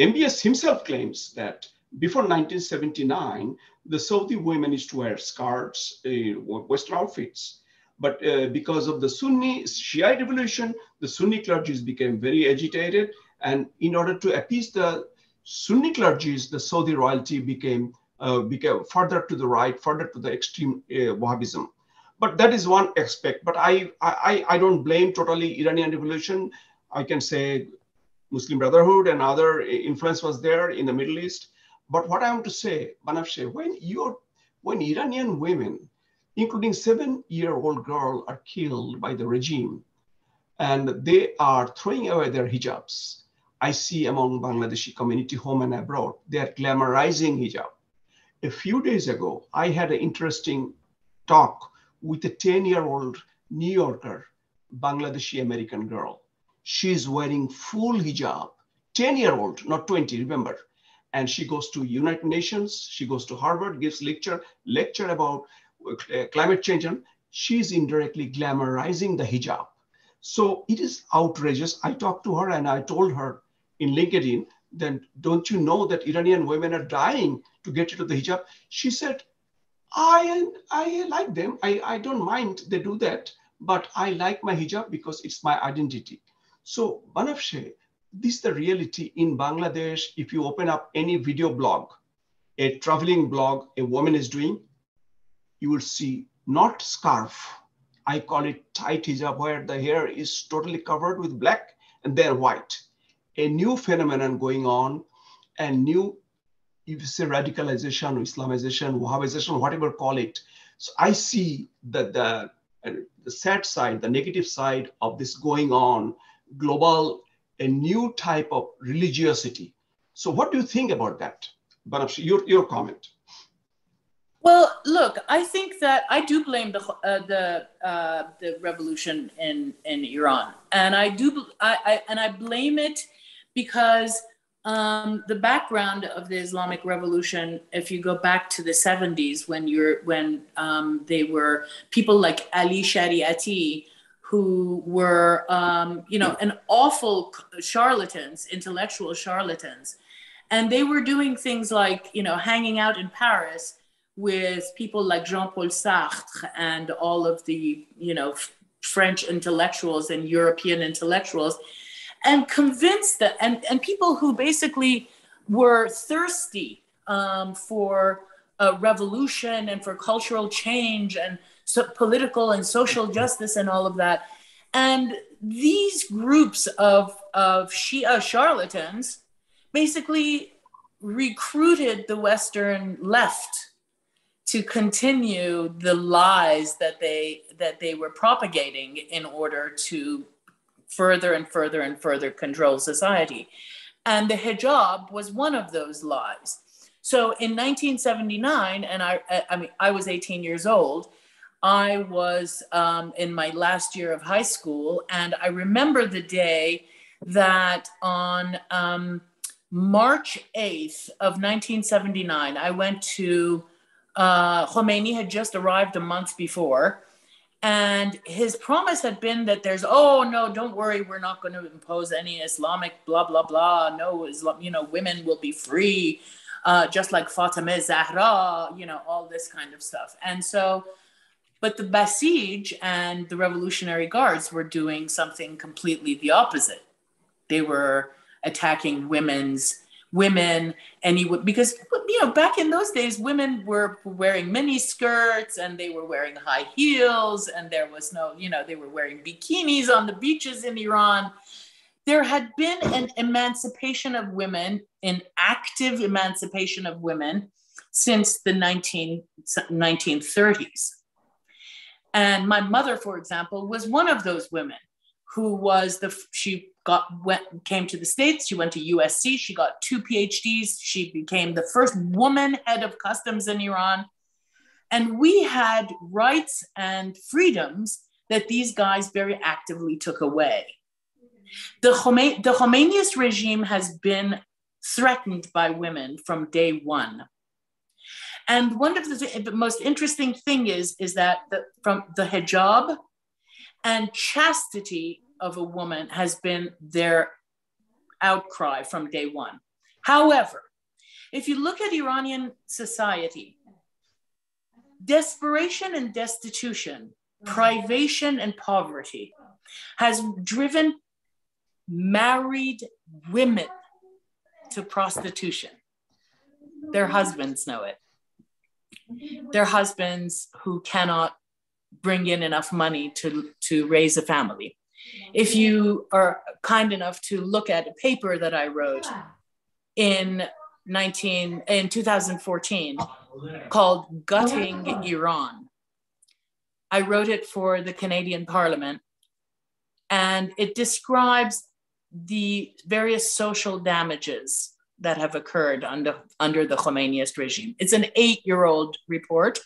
MBS himself claims that before 1979, the Saudi women used to wear skirts, Western outfits. But because of the Sunni Shiite revolution, the Sunni clergies became very agitated. And in order to appease the Sunni clergies, the Saudi royalty became further to the right, further to the extreme Wahhabism. But that is one aspect. But I don't blame totally Iranian revolution. I can say Muslim Brotherhood and other influence was there in the Middle East. But what I want to say, Banafshe, when Iranian women, including 7-year-old girl, are killed by the regime and they are throwing away their hijabs, I see among Bangladeshi community home and abroad, they are glamorizing hijab. A few days ago, I had an interesting talk with a 10-year-old New Yorker, Bangladeshi American girl. She's wearing full hijab, 10-year-old, not 20, remember. And she goes to United Nations, she goes to Harvard, gives lecture about climate change, and she's indirectly glamorizing the hijab. So it is outrageous. I talked to her and I told her in LinkedIn, then don't you know that Iranian women are dying to get into the hijab? She said, I like them. I don't mind they do that, but I like my hijab because it's my identity. So Banafshe, this is the reality in Bangladesh. If you open up any video blog, a traveling blog a woman is doing, you will see not scarf. I call it tight hijab, where the hair is totally covered with black and then white. A new phenomenon going on, and new, if you say radicalization, Islamization, Wahhabization, whatever call it. So I see that the sad side, the negative side of this going on, global, a new type of religiosity. So what do you think about that? Banafshi, your comment. Well, look, I think that I do blame the revolution in Iran, and I blame it because the background of the Islamic Revolution, if you go back to the 70s, when they were people like Ali Shariati, who were an awful charlatans, intellectual charlatans, and they were doing things like hanging out in Paris with people like Jean-Paul Sartre and all of the French intellectuals and European intellectuals, and convinced that, and people who basically were thirsty for a revolution and for cultural change and political and social justice and all of that. And these groups of Shia charlatans basically recruited the Western left to continue the lies that they were propagating in order to further and further and further control society. And the hijab was one of those lies. So in 1979, and I was 18 years old, I was in my last year of high school, and I remember the day that on March 8th of 1979, I went to Khomeini had just arrived a month before, and his promise had been that no, don't worry, we're not going to impose any Islamic blah, blah, blah. No, Islam, women will be free, just like Fatima Zahra, all this kind of stuff. And so, but the Basij and the Revolutionary Guards were doing something completely the opposite. They were attacking women, because back in those days, women were wearing mini skirts and they were wearing high heels, and there was no, they were wearing bikinis on the beaches in Iran. There had been an emancipation of women, an active emancipation of women, since the 1930s. And my mother, for example, was one of those women who was came to the States. She went to USC. She got 2 PhDs. She became the first woman head of customs in Iran. And we had rights and freedoms that these guys very actively took away. The Khomeiniist regime has been threatened by women from day one. And one of the most interesting thing is that from the hijab and chastity of a woman has been their outcry from day one. However, if you look at Iranian society, desperation and destitution, privation and poverty has driven married women to prostitution. Their husbands know it. Their husbands who cannot bring in enough money to raise a family. If you are kind enough to look at a paper that I wrote in 2014 called Gutting Iran, I wrote it for the Canadian Parliament, and it describes the various social damages that have occurred under the Khomeiniist regime. It's an 8-year-old report,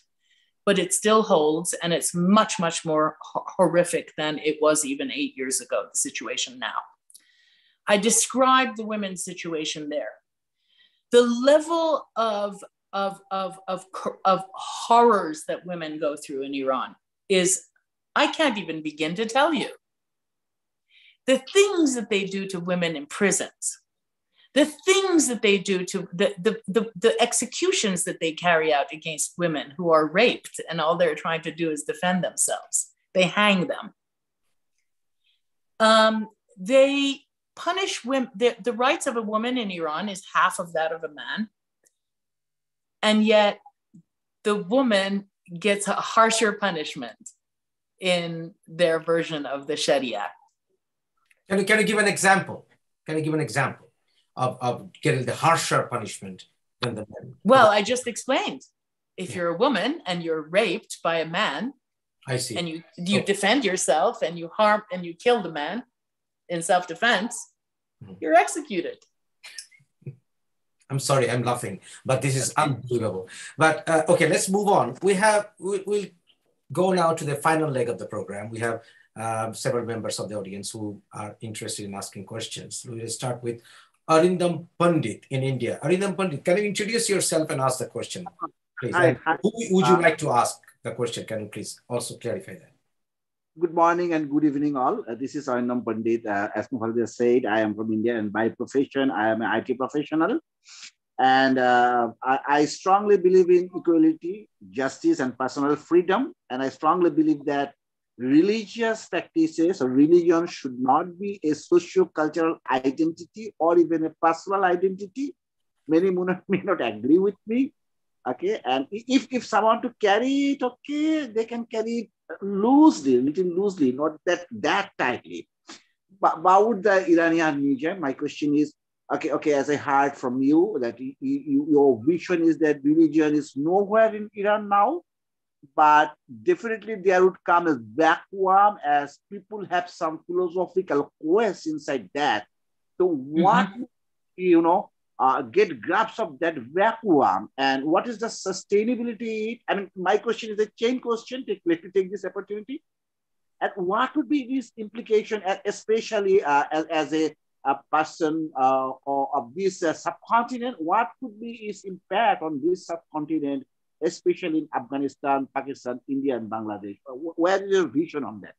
but it still holds, and it's much, much more horrific than it was even 8 years ago, the situation now. I described the women's situation there. The level of horrors that women go through in Iran is, I can't even begin to tell you. The things that they do to women in prisons, the things that they do to the executions that they carry out against women who are raped and all they're trying to do is defend themselves. They hang them. They punish women. The rights of a woman in Iran is half of that of a man. And yet the woman gets a harsher punishment in their version of the Sharia. Can you give an example? Can you give an example of getting the harsher punishment than the men? Well, I just explained. If you're a woman and you're raped by a man, I see. And you defend yourself and you harm and you kill the man in self-defense, you're executed. I'm sorry, I'm laughing, but this is unbelievable. But okay, let's move on. We'll go now to the final leg of the program. We have several members of the audience who are interested in asking questions. We will start with Arindam Pandit in India. Arindam Pandit, can you introduce yourself and ask the question, please? Hi. Who would you like to ask the question? Can you please also clarify that? Good morning and good evening all. This is Arindam Pandit. As Muhaldir said, I am from India and by profession, I am an IT professional. And I strongly believe in equality, justice, and personal freedom. And I strongly believe that religious practices or religion should not be a socio-cultural identity or even a personal identity. Many may not agree with me. Okay, and if someone to carry it, okay, they can carry it loosely, little loosely, not that tightly. But about the Iranian religion, my question is, okay, as I heard from you that your vision is that religion is nowhere in Iran now, but definitely there would come a vacuum as people have some philosophical quest inside that. So what, get grasp of that vacuum and what is the sustainability? I mean, my question is a chain question. Let me take this opportunity. And what would be this implication, especially as a person of this subcontinent? What could be its impact on this subcontinent, especially in Afghanistan, Pakistan, India, and Bangladesh? Where is your vision on that?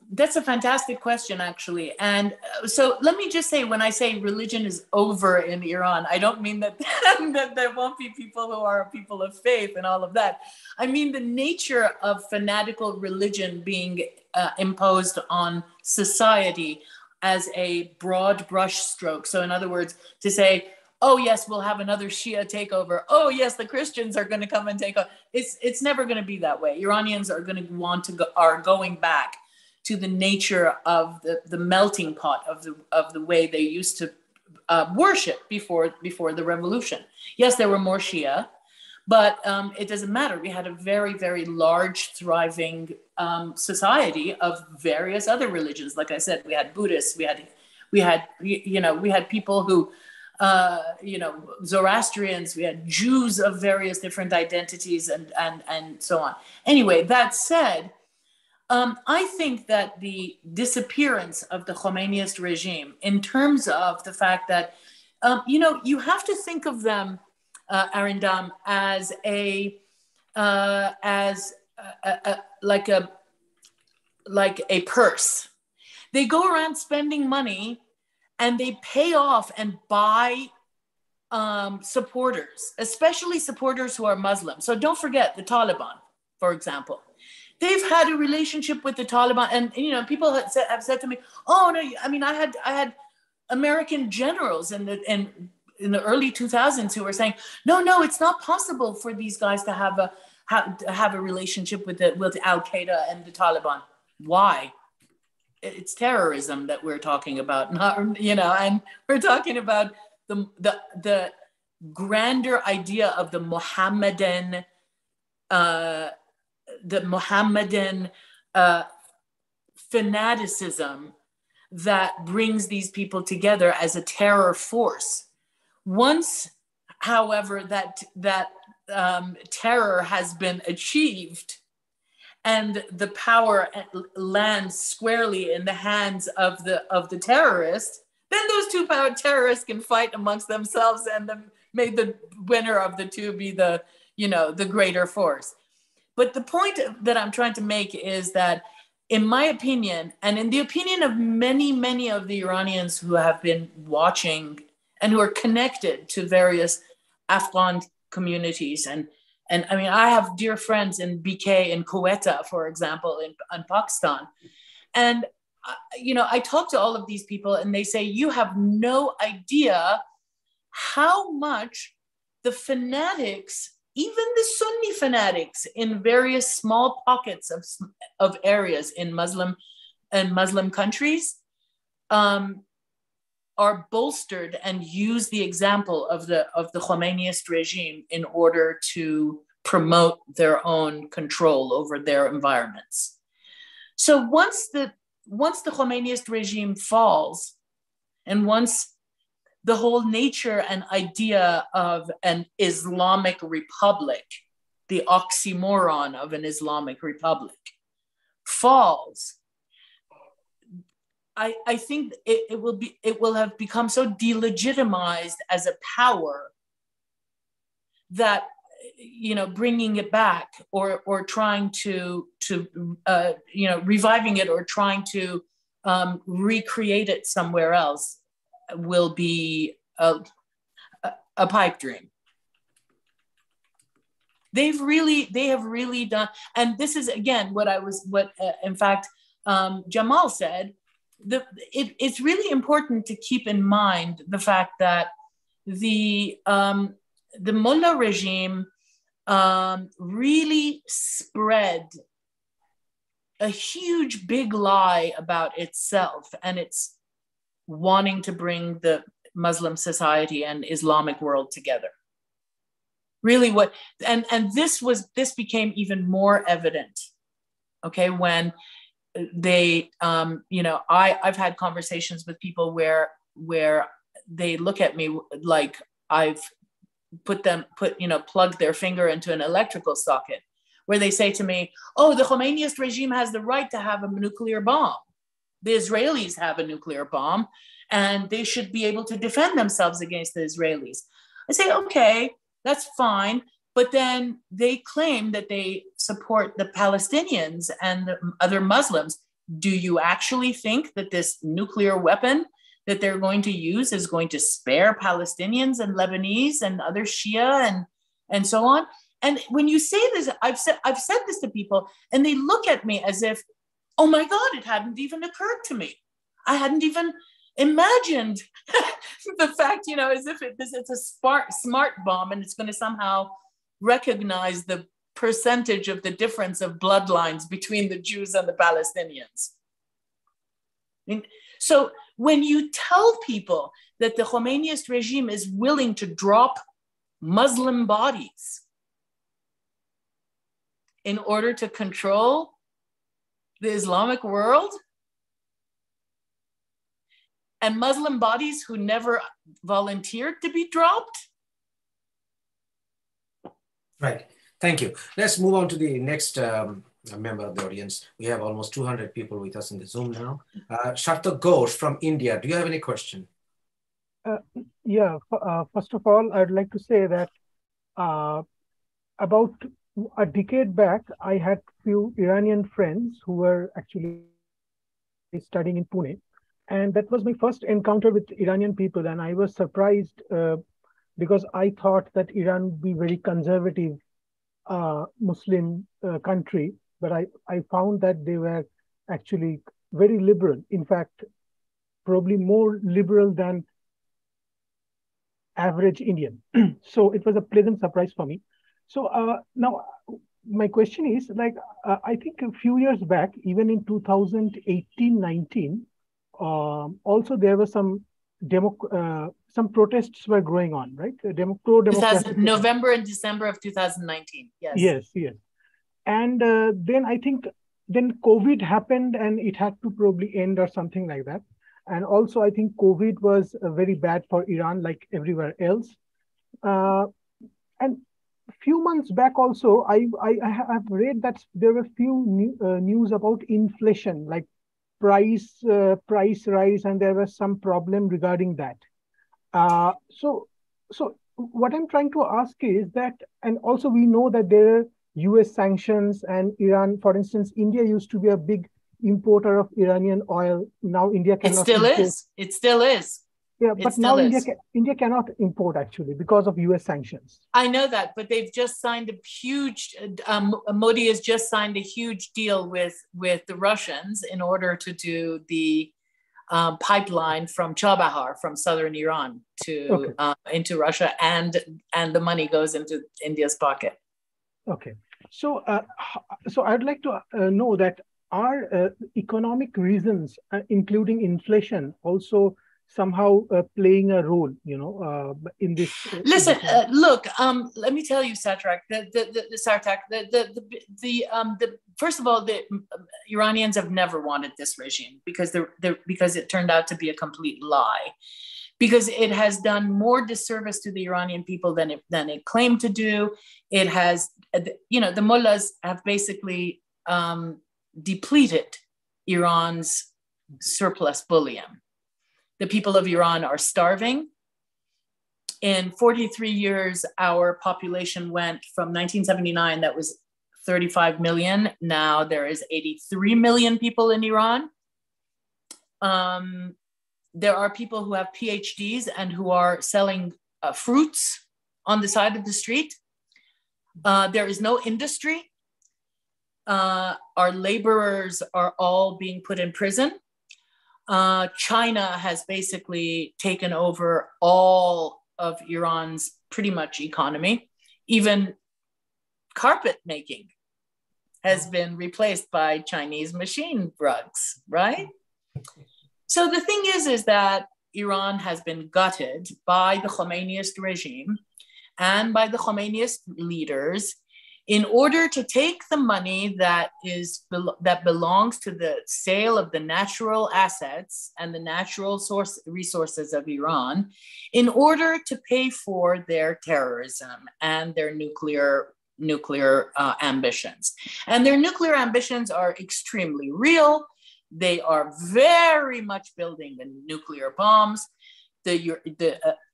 That's a fantastic question, actually. And so let me just say, when I say religion is over in Iran, I don't mean that, that there won't be people who are people of faith and all of that. I mean the nature of fanatical religion being imposed on society as a broad brush stroke. So in other words, to say, oh yes, we'll have another Shia takeover. Oh yes, the Christians are going to come and take over. It's never going to be that way. Iranians are going to are going back to the nature of the melting pot of the way they used to worship before the revolution. Yes, there were more Shia, but it doesn't matter. We had a very, very large, thriving society of various other religions. Like I said, we had Buddhists, we had people who, Zoroastrians, we had Jews of various different identities and so on. Anyway, that said, I think that the disappearance of the Khomeiniist regime, in terms of the fact that, you have to think of them, Arindam, as like a purse. They go around spending money, and they pay off and buy supporters, especially supporters who are Muslim. So don't forget the Taliban, for example. They've had a relationship with the Taliban, and people have said to me, "Oh no, I mean, I had American generals in the early 2000s who were saying, no, it's not possible for these guys to have a relationship with Al Qaeda and the Taliban. Why? It's terrorism that we're talking about, not and we're talking about the grander idea of the Mohammedan." The Mohammedan fanaticism that brings these people together as a terror force. Once, however, that terror has been achieved and the power lands squarely in the hands of the terrorists, then those two terrorists can fight amongst themselves and may the winner of the two be the greater force. But the point that I'm trying to make is that, in my opinion, and in the opinion of many, many of the Iranians who have been watching and who are connected to various Afghan communities, and I mean, I have dear friends in BK in Quetta, for example, in Pakistan. And, I talk to all of these people and they say, you have no idea how much the fanatics, even the Sunni fanatics in various small pockets of areas in Muslim countries, are bolstered and use the example of the Khomeiniist regime in order to promote their own control over their environments. So once the Khomeiniist regime falls, and once the whole nature and idea of an Islamic republic, the oxymoron of an Islamic republic, falls, I think it will have become so delegitimized as a power that, bringing it back or trying to reviving it or trying to recreate it somewhere else will be a pipe dream. They have really done, and this is again what in fact Jamal said. It's really important to keep in mind the fact that the mullah regime really spread a huge big lie about itself and its wanting to bring the Muslim society and Islamic world together. Really this became even more evident, okay, when they, I've had conversations with people where they look at me like I've plugged their finger into an electrical socket, where they say to me, oh, the Khomeiniist regime has the right to have a nuclear bomb. The Israelis have a nuclear bomb and they should be able to defend themselves against the Israelis. I say, okay, that's fine. But then they claim that they support the Palestinians and the other Muslims. Do you actually think that this nuclear weapon that they're going to use is going to spare Palestinians and Lebanese and other Shia and so on? And when you say this, I've said this to people and they look at me as if, oh my God, it hadn't even occurred to me. I hadn't even imagined the fact, as if it's a smart bomb and it's going to somehow recognize the percentage of the difference of bloodlines between the Jews and the Palestinians. So when you tell people that the Khomeiniist regime is willing to drop Muslim bodies in order to control the Islamic world, and Muslim bodies who never volunteered to be dropped. Right. Thank you. Let's move on to the next member of the audience. We have almost 200 people with us in the Zoom now. Sharta Ghosh from India. Do you have any question? Yeah. First of all, I'd like to say that about a decade back, I had few Iranian friends who were actually studying in Pune. And that was my first encounter with Iranian people. And I was surprised because I thought that Iran would be very conservative Muslim country. But I found that they were actually very liberal. In fact, probably more liberal than average Indian. So it was a pleasant surprise for me. So now my question is, I think a few years back, even in 2018-19, also there were some protests were going on, right? November and December of 2019. Yes. Yes. And then I think COVID happened and it had to probably end or something like that. And also, I think COVID was very bad for Iran, like everywhere else. And a few months back also, I have read that there were few news about inflation, like price rise, and there was some problem regarding that. So what I'm trying to ask is that, and also we know that there are US sanctions and Iran, for instance, India used to be a big importer of Iranian oil. Now India cannot. It still import. is. It still is. Yeah, but now India cannot import actually because of US sanctions. I know that, but they've just signed a huge, Modi has just signed a huge deal with the Russians in order to do the pipeline from Chabahar, from southern Iran to into Russia, and the money goes into India's pocket. Okay, so I'd like to know that are economic reasons, including inflation, also somehow playing a role, in this. Listen, look. Let me tell you, Sartak. First of all, the Iranians have never wanted this regime because it turned out to be a complete lie, because it has done more disservice to the Iranian people than it claimed to do. It has, the mullahs have basically depleted Iran's surplus bullion. The people of Iran are starving. In 43 years, our population went from 1979, that was 35 million. Now there is 83 million people in Iran. There are people who have PhDs and who are selling fruits on the side of the street. There is no industry. Our laborers are all being put in prison. China has basically taken over all of Iran's pretty much economy. Even carpet making has been replaced by Chinese machine rugs, right? So the thing is that Iran has been gutted by the Khomeiniist regime and by the Khomeiniist leaders in order to take the money that belongs to the sale of the natural assets and the natural resources of Iran in order to pay for their terrorism and their nuclear ambitions. And their nuclear ambitions are extremely real. They are very much building the nuclear bombs. The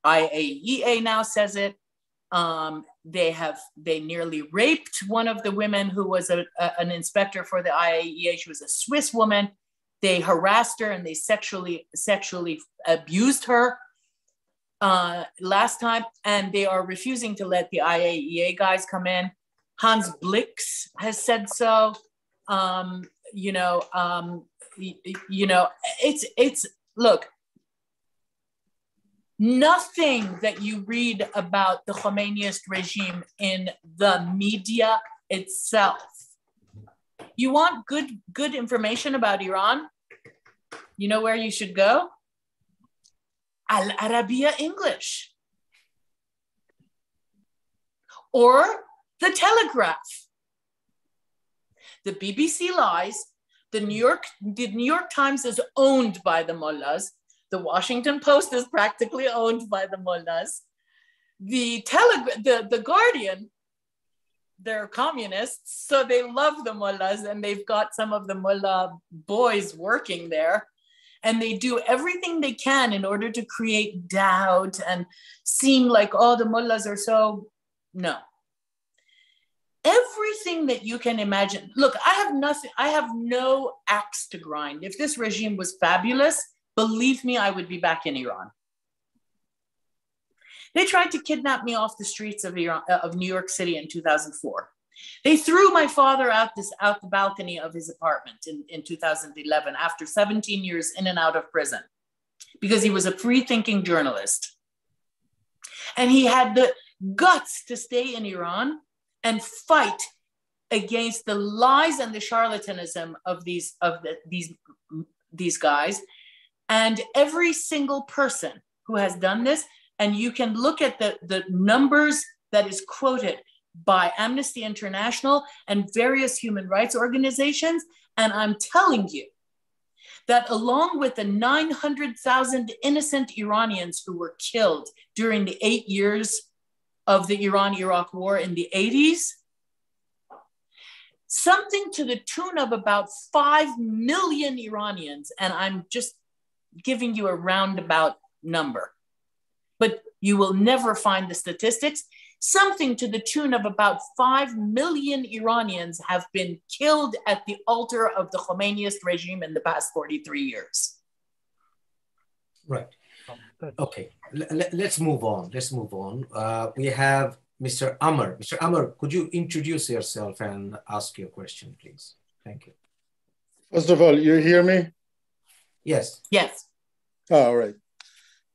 IAEA now says it. They nearly raped one of the women who was an inspector for the IAEA. She was a Swiss woman. They harassed her and they sexually abused her last time, and they are refusing to let the IAEA guys come in. Hans Blix has said so. It's look. Nothing that you read about the Khomeiniist regime in the media itself. You want good information about Iran? You know where you should go? Al Arabiya English. Or the Telegraph. The BBC lies. The New York Times is owned by the mullahs. The Washington Post is practically owned by the mullahs. The Guardian, they're communists, so they love the mullahs, and they've got some of the mullah boys working there. And they do everything they can in order to create doubt and seem like, oh, the mullahs are so, no. Everything that you can imagine. Look, I have no axe to grind. If this regime was fabulous, believe me, I would be back in Iran. They tried to kidnap me off the streets of New York City in 2004. They threw my father out the balcony of his apartment in 2011 after 17 years in and out of prison because he was a free-thinking journalist. And he had the guts to stay in Iran and fight against the lies and the charlatanism of these guys. And every single person who has done this, and you can look at the numbers that is quoted by Amnesty International and various human rights organizations, and I'm telling you that along with the 900,000 innocent Iranians who were killed during the 8 years of the Iran-Iraq war in the 80s, something to the tune of about 5 million Iranians, and I'm just giving you a roundabout number, but you will never find the statistics, something to the tune of about 5 million Iranians have been killed at the altar of the Khomeiniist regime in the past 43 years. Right. Okay, let's move on. We have Mr. Amar. Mr. Amar, could you introduce yourself and ask your question, please? Thank you. First of all, you hear me? Yes. Yes. Oh, all right.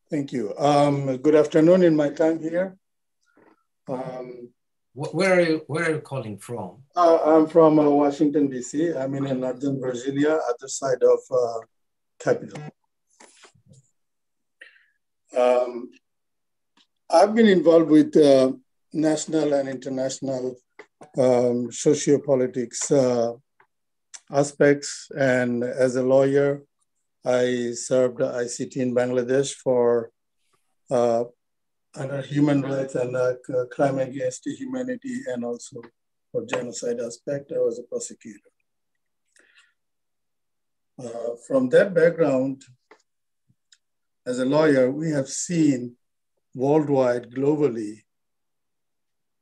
Thank you. Good afternoon in my time here. Where are you calling from? I'm from Washington, D.C. I'm in Northern Virginia, other side of Capitol. I've been involved with national and international sociopolitics aspects, and as a lawyer, I served ICT in Bangladesh for under human rights and crime against humanity, and also for genocide aspect. I was a prosecutor. From that background, as a lawyer, we have seen worldwide, globally,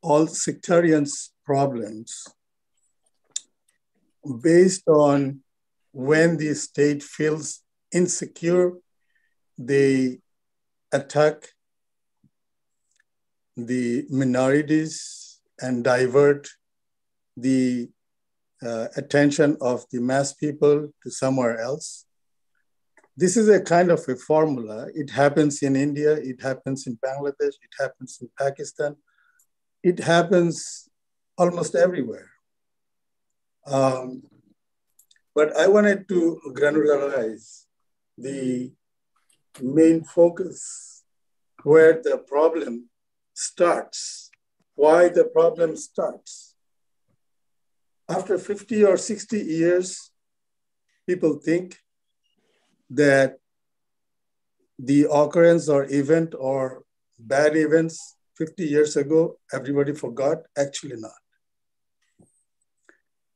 all sectarian problems based on when the state feels insecure, they attack the minorities and divert the attention of the mass people to somewhere else. This is a kind of a formula. It happens in India, it happens in Bangladesh, it happens in Pakistan. It happens almost everywhere. But I wanted to granularize the main focus where the problem starts, why the problem starts. After 50 or 60 years, people think that the occurrence or event or bad events 50 years ago, everybody forgot. Actually not.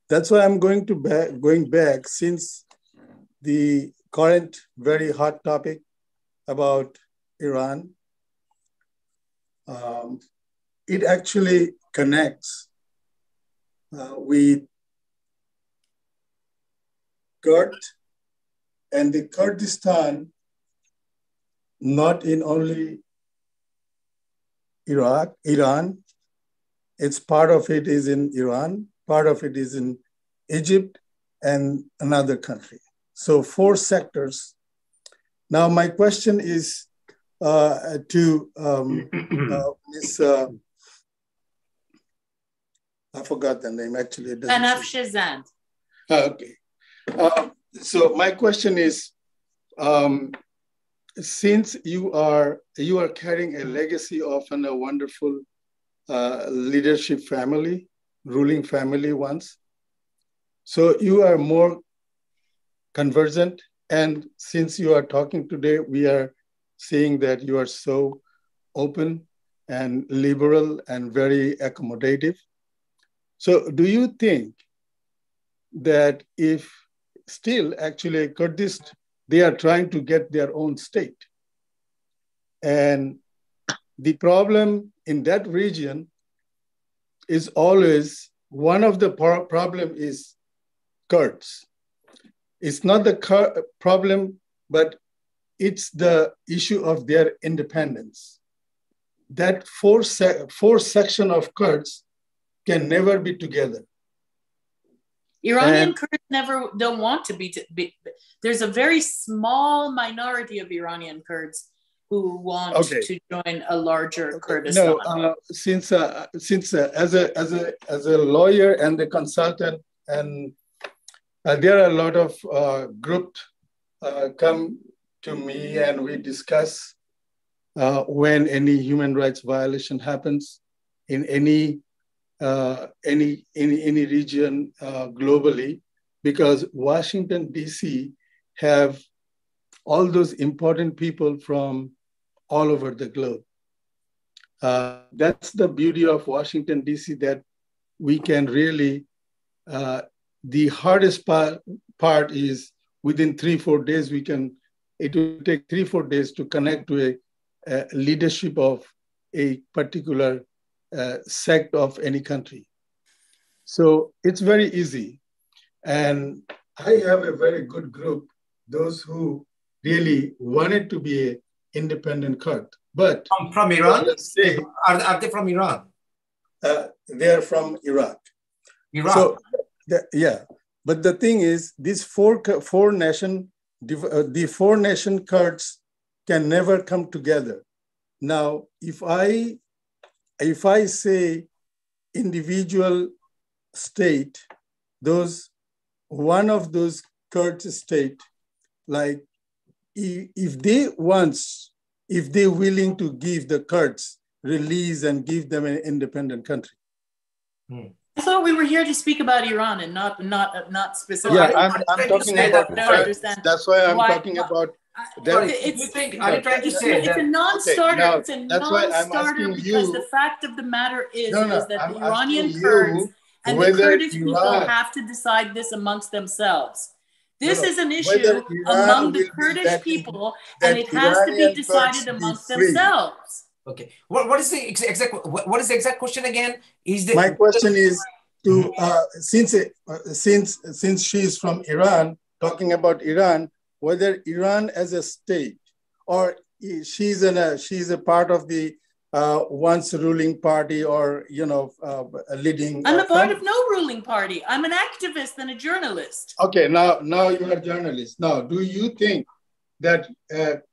That's why I'm going back since the current very hot topic about Iran. It actually connects with Kurd and the Kurdistan, not in only Iran. It's part of it is in Iran, part of it is in Egypt, and another country. So 4 sectors. Now my question is to Ms. I forgot the name actually. Banafshazad. Okay. So my question is, since you are carrying a legacy of a wonderful leadership family, ruling family once, so you are more conversant, and since you are talking today, we are seeing that you are so open and liberal and very accommodative. So do you think that if still actually Kurdists, they are trying to get their own state, and the problem in that region is always, one of the problem is Kurds. It's not the problem, but it's the issue of their independence. That four section of Kurds can never be together. Iranian Kurds don't want to be. There's a very small minority of Iranian Kurds who want to join a larger Kurdistan. No, since as a lawyer and a consultant, and there are a lot of groups come to me and we discuss when any human rights violation happens in any region globally, because Washington, D.C. have all those important people from all over the globe. That's the beauty of Washington, D.C., that we can really, the hardest part is within 3-4 days, it will take 3-4 days to connect to a leadership of a particular sect of any country. So it's very easy. And I have a very good group, those who really wanted to be an independent Kurd. But from Iran? Are they from Iran? They are from Iraq. Iraq. So, yeah. But the thing is, these the four nation Kurds can never come together. Now, if I say individual state, one of those Kurd state, like if they're willing to give the Kurds release and give them an independent country. I thought we were here to speak about Iran and not specifically. Yeah, I'm talking about that. That's why I'm talking about that. Are you trying to say it's a non-starter? Okay, it's a non-starter because the fact of the matter is that the Iranian Kurds and the Kurdish people have to decide this amongst themselves. This is an issue among the Kurdish people, and it has to be decided amongst themselves. Okay. What is the exact question again? My question is to since she is from Iran, talking about Iran, whether Iran as a state or she's a part of the once ruling party or leading. I'm a part of no ruling party. I'm an activist and a journalist. Okay, now you're a journalist. Now, do you think that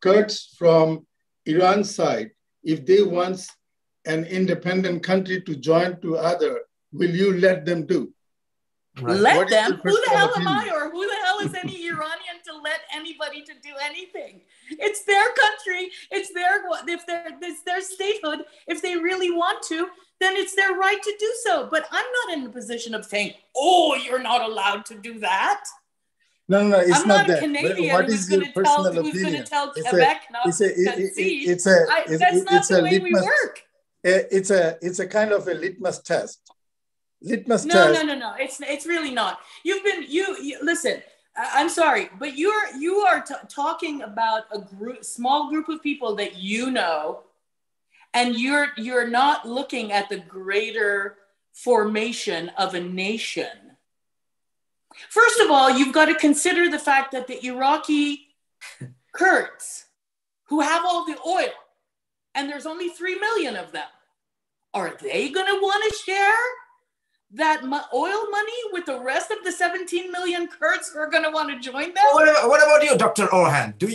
Kurds from Iran's side, if they want an independent country to join to other, will you let them do? Right. Let them? Who the hell am I, or who the hell is any Iranian to let anybody to do anything? It's their country. It's their statehood. If they really want to, then it's their right to do so. But I'm not in the position of saying, "Oh, you're not allowed to do that." No, it's I'm not a that. Canadian What is your personal opinion? Who's going to tell Quebec not to concede? That's not the way we work. It's a kind of a litmus test. No. It's really not. You listen. I'm sorry, but you are talking about a small group of people that you know, and you're not looking at the greater formation of a nation. First of all, you've got to consider the fact that the Iraqi Kurds, who have all the oil, and there's only 3 million of them, are they going to want to share that oil money with the rest of the 17 million Kurds who are going to want to join them? What about you, Dr. Orhan? Do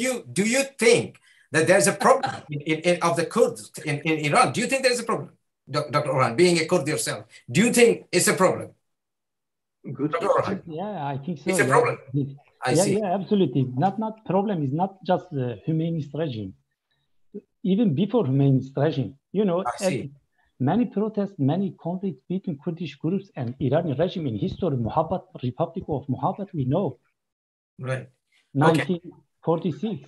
you think that there's a problem of the Kurds in Iran? Do you think there's a problem, Dr. Orhan, being a Kurd yourself? Do you think it's a problem? Good. Yeah, I think so. It's a problem. I see. Yeah, absolutely. Not problem is not just the humanist regime. Even before humanist regime, many protests, many conflicts between Kurdish groups and Iranian regime in history, Republic of Muhabbat, we know. Right. 1946.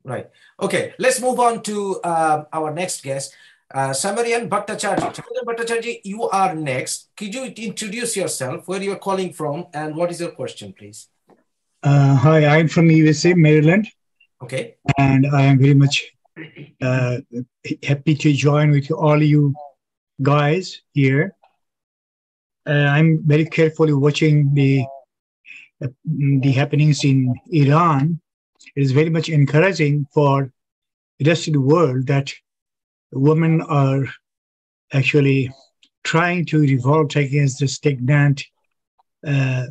Right. Okay, let's move on to our next guest. Samarian Bhattacharjee, you are next. Could you introduce yourself, where you're calling from, and what is your question, please? Hi, I'm from USA, Maryland. Okay. And I am very much happy to join with all you guys here. I'm very carefully watching the happenings in Iran. It is very much encouraging for the rest of the world that women are actually trying to revolt against the stagnant, a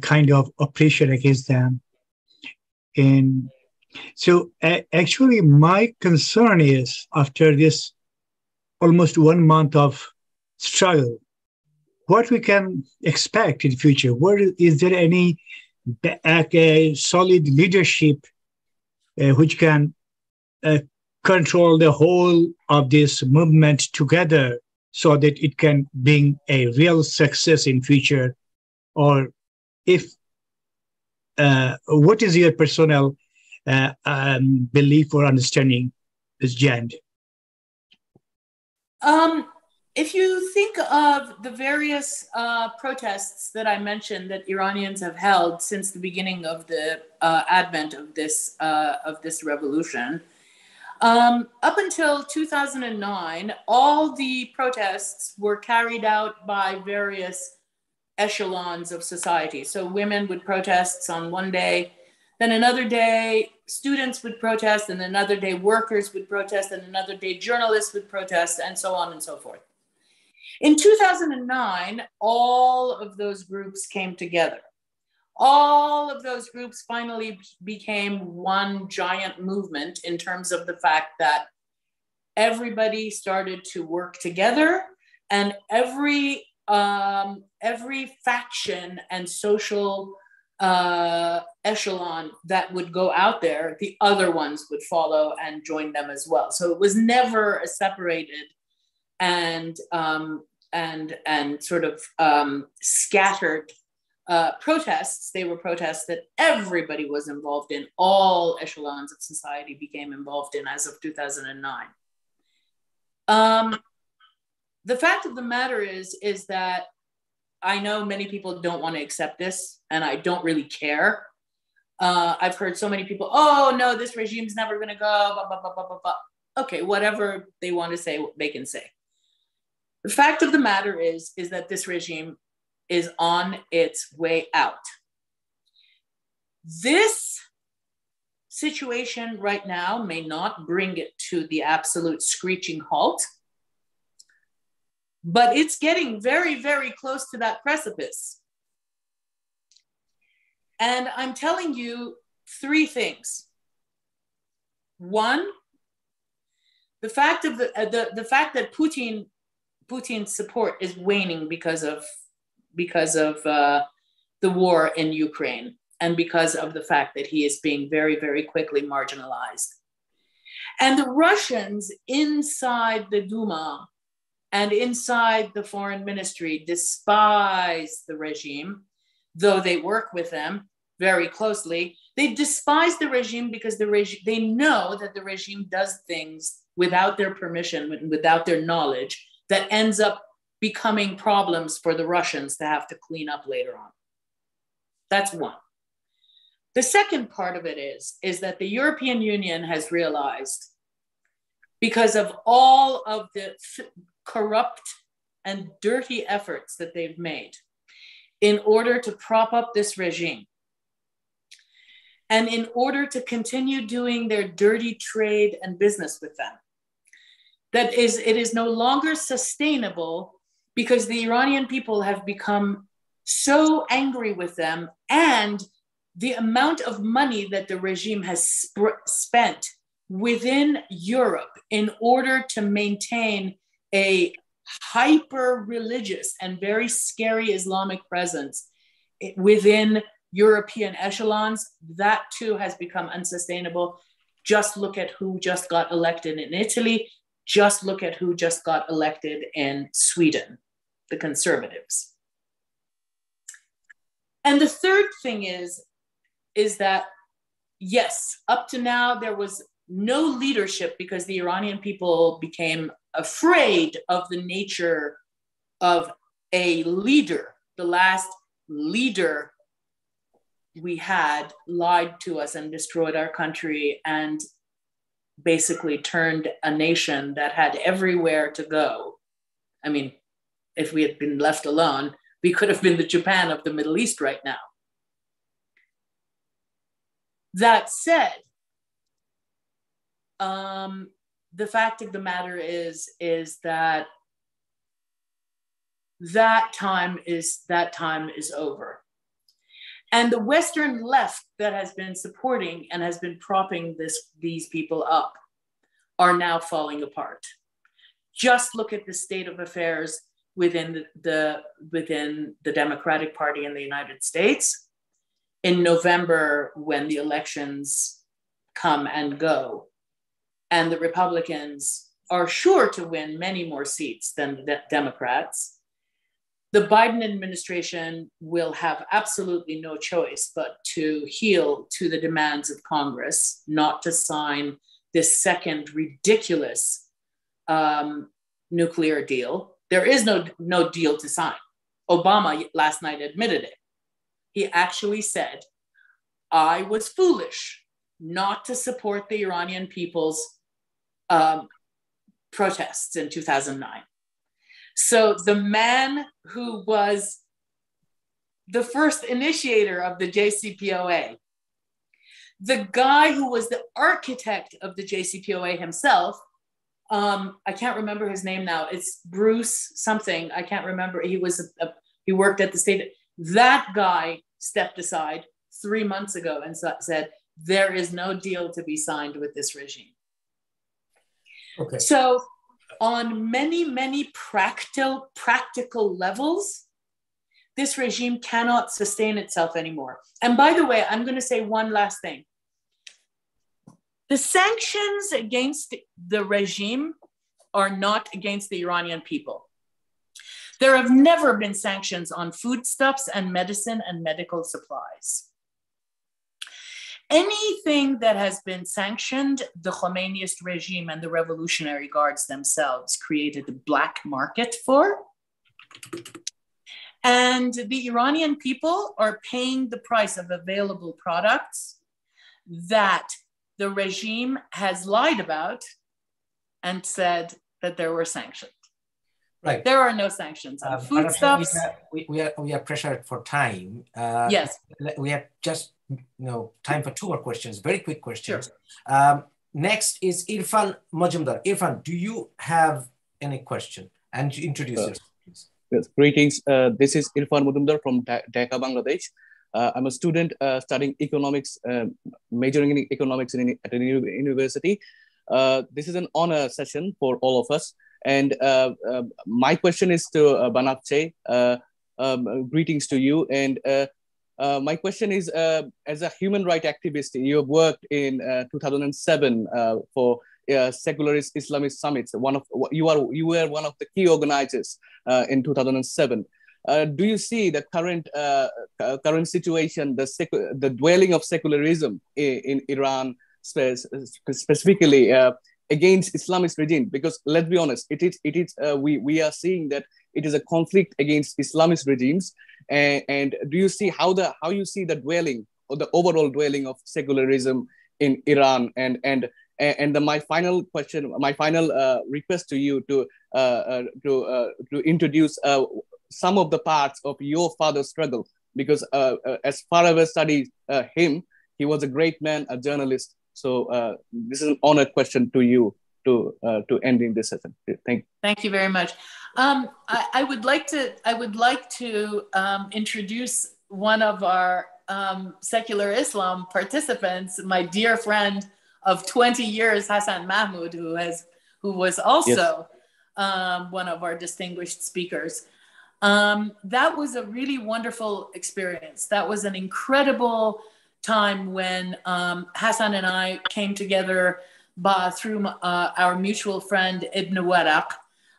kind of oppression against them. And so actually my concern is, after this almost 1 month of struggle, what we can expect in the future. Is there any solid leadership which can control the whole of this movement together so that it can bring a real success in future? Or if what is your personal belief or understanding this Jand? If you think of the various protests that I mentioned that Iranians have held since the beginning of the advent of this revolution, up until 2009, all the protests were carried out by various echelons of society. So women would protest on one day, then another day students would protest, and another day workers would protest, and another day journalists would protest, and so on and so forth. In 2009, all of those groups came together. All of those groups finally became one giant movement in terms of the fact that everybody started to work together, and every faction and social echelon that would go out there, the other ones would follow and join them as well. So it was never a separated and sort of scattered protests. They were protests that everybody was involved in. All echelons of society became involved in as of 2009. The fact of the matter is that I know many people don't want to accept this, and I don't really care. I've heard so many people, oh no, this regime's never going to go, blah, blah, blah, blah, blah, blah. Okay, whatever they want to say, they can say. The fact of the matter is that this regime is on its way out. This situation right now may not bring it to the absolute screeching halt, but it's getting very, very close to that precipice. And I'm telling you three things. One, the fact of the fact that Putin's support is waning because of the war in Ukraine, and because of the fact that he is being very, very quickly marginalized. And the Russians inside the Duma and inside the foreign ministry despise the regime, though they work with them very closely. They despise the regime because they know that the regime does things without their permission, without their knowledge, that ends up becoming problems for the Russians to have to clean up later on. That's one. The second part of it is that the European Union has realized, because of all of the corrupt and dirty efforts that they've made in order to prop up this regime, and in order to continue doing their dirty trade and business with them, that it is no longer sustainable, because the Iranian people have become so angry with them, and the amount of money that the regime has spent within Europe in order to maintain a hyper-religious and very scary Islamic presence within European echelons, that too has become unsustainable. Just look at who just got elected in Italy. Just look at who just got elected in Sweden, the conservatives. And the third thing is that, yes, up to now, there was no leadership because the Iranian people became afraid of the nature of a leader. The last leader we had lied to us and destroyed our country and basically turned a nation that had everywhere to go. I mean, if we had been left alone, we could have been the Japan of the Middle East right now. That said, the fact of the matter is that that time is over. And the Western left that has been supporting and has been propping these people up are now falling apart. Just look at the state of affairs within the Democratic Party in the United States. In November, when the elections come and go, and the Republicans are sure to win many more seats than the Democrats, the Biden administration will have absolutely no choice but to heel to the demands of Congress, not to sign this second ridiculous nuclear deal. There is no deal to sign. Obama last night admitted it. He actually said, I was foolish not to support the Iranian people's protests in 2009. So the man who was the first initiator of the JCPOA, the guy who was the architect of the JCPOA himself, I can't remember his name now. It's Bruce something. I can't remember. He worked at the state. That guy stepped aside 3 months ago and said, there is no deal to be signed with this regime. Okay. So on many, many practical levels, this regime cannot sustain itself anymore. And by the way, I'm going to say one last thing. The sanctions against the regime are not against the Iranian people. There have never been sanctions on foodstuffs and medicine and medical supplies. Anything that has been sanctioned, the Khomeiniist regime and the Revolutionary Guards themselves created a black market for. And the Iranian people are paying the price of available products that the regime has lied about and said that there were sanctions. Right. There are no sanctions on foodstuffs. We are pressured for time. Yes. We have just time for 2 more questions, very quick questions. Sure. Next is Irfan Majumdar. Irfan, do you have any question? And introduce yourself, please. Yes, greetings. This is Irfan Majumdar from Dhaka, Bangladesh. I'm a student studying economics, majoring in economics at a university. This is an honor session for all of us. And my question is to Banafche. Greetings to you. And my question is, as a human rights activist, you have worked in 2007 for secularist Islamist summits. You were one of the key organizers in 2007. Do you see the current situation, the dwelling of secularism in Iran, specifically against Islamist regime? Because let's be honest, we are seeing that it is a conflict against Islamist regimes. And do you see how you see the dwelling or the overall dwelling of secularism in Iran? And my final question, my final request to you to introduce some of the parts of your father's struggle, because as far as I studied him, he was a great man, a journalist. So this is an honored question to you to end in this session. Thank you. Thank you very much. I would like to introduce one of our secular Islam participants, my dear friend of 20 years, Hassan Mahmoud, who was also one of our distinguished speakers. That was a really wonderful experience. That was an incredible time when Hassan and I came together through our mutual friend Ibn Waraq,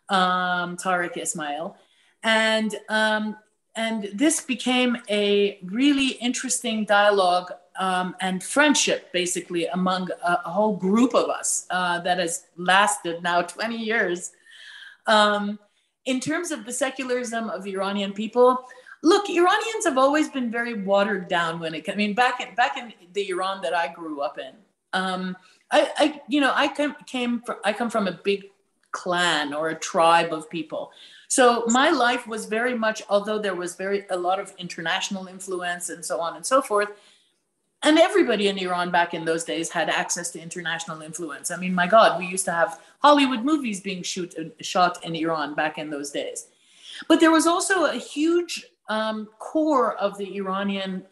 Tariq Ismail, and this became a really interesting dialogue and friendship, basically, among a whole group of us that has lasted now 20 years. In terms of the secularism of Iranian people, look, Iranians have always been very watered down when it comes. I mean, back in the Iran that I grew up in, I come from a big clan or a tribe of people. So my life was very much, although there was a lot of international influence and so on and so forth, and everybody in Iran back in those days had access to international influence. I mean, my God, we used to have Hollywood movies being shot in Iran back in those days. But there was also a huge core of the Iranian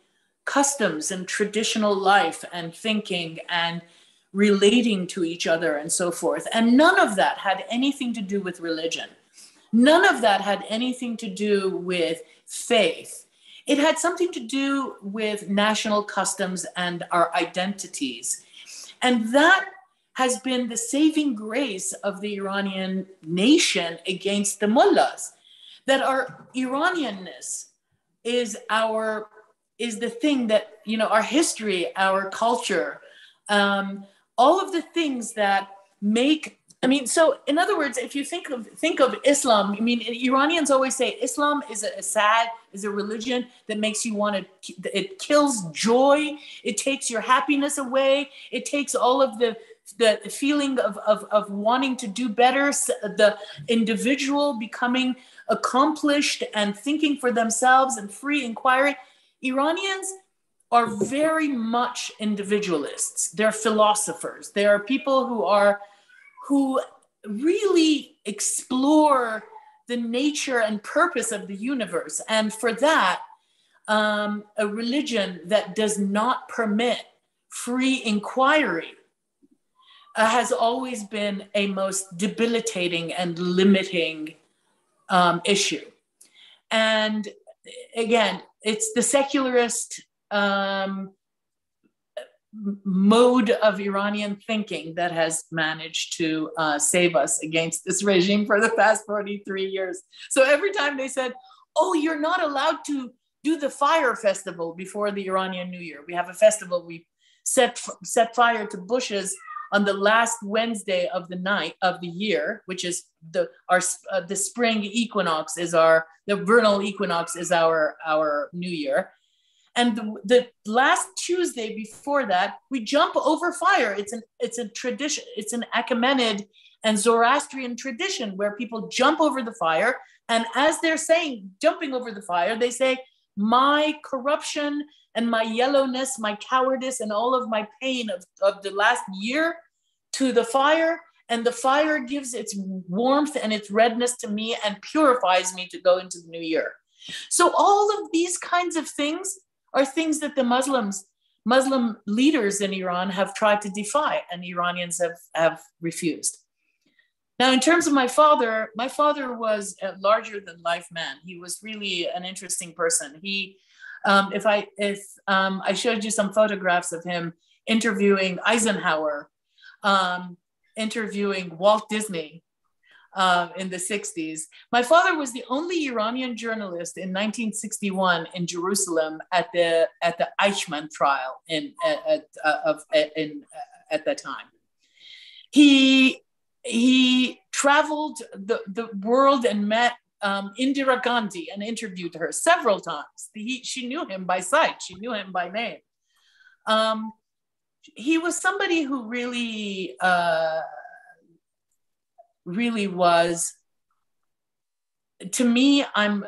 customs and traditional life and thinking and relating to each other and so forth. And none of that had anything to do with religion. None of that had anything to do with faith. It had something to do with national customs and our identities. And that has been the saving grace of the Iranian nation against the mullahs. that our Iranianness is the thing that, you know, our history, our culture, all of the things that make, I mean, so in other words, if you think of Islam, I mean, Iranians always say Islam is a religion that makes you want to, it kills joy, it takes your happiness away, it takes all of the feeling of wanting to do better, the individual becoming accomplished and thinking for themselves and free inquiry. Iranians are very much individualists. They're philosophers. They are people who really explore the nature and purpose of the universe. And for that, a religion that does not permit free inquiry has always been a most debilitating and limiting issue. And again, it's the secularist mode of Iranian thinking that has managed to save us against this regime for the past 43 years. So every time they said, oh, you're not allowed to do the fire festival before the Iranian New Year. We have a festival, we set fire to bushes on the last Wednesday of the year, which is the spring equinox the vernal equinox is our New Year. And the last Tuesday before that, we jump over fire. It's a tradition. It's an Achaemenid and Zoroastrian tradition where people jump over the fire. And as they're saying, jumping over the fire, they say, my corruption and my yellowness, my cowardice, and all of my pain of the last year to the fire. And the fire gives its warmth and its redness to me and purifies me to go into the new year. So all of these kinds of things are things that the Muslim leaders in Iran have tried to defy, and the Iranians have refused. Now, in terms of my father was a larger than life man. He was really an interesting person. If I showed you some photographs of him interviewing Eisenhower, interviewing Walt Disney in the 60s. My father was the only Iranian journalist in 1961 in Jerusalem at the Eichmann trial at that time. He traveled the world and met Indira Gandhi and interviewed her several times. She knew him by sight. She knew him by name. He was somebody who really was, to me, I'm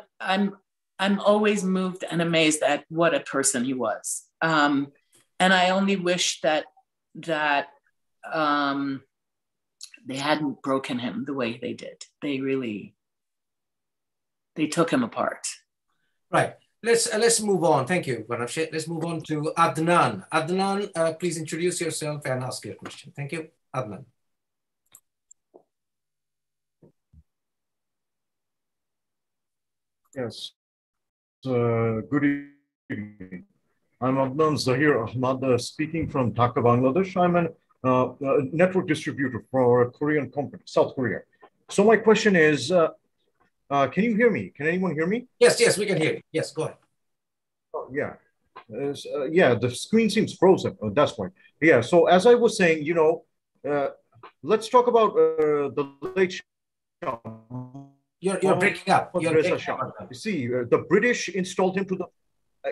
always moved and amazed at what a person he was. And I only wish that they hadn't broken him the way they did. They took him apart. Right. Let's move on. Thank you, Banafshe. Let's move on to Adnan. Adnan, please introduce yourself and ask your question. Thank you, Adnan. Yes. Good evening. I'm Adnan Zahir Ahmad, speaking from Dhaka, Bangladesh. I'm a network distributor for a Korean company, South Korea. So my question is, can you hear me? Can anyone hear me? Yes, we can hear you. Yes, go ahead. Oh, yeah. Yeah, the screen seems frozen. Oh, that's why. Yeah, so as I was saying, let's talk about the late Shah. You're breaking up. You see, the British installed him to the...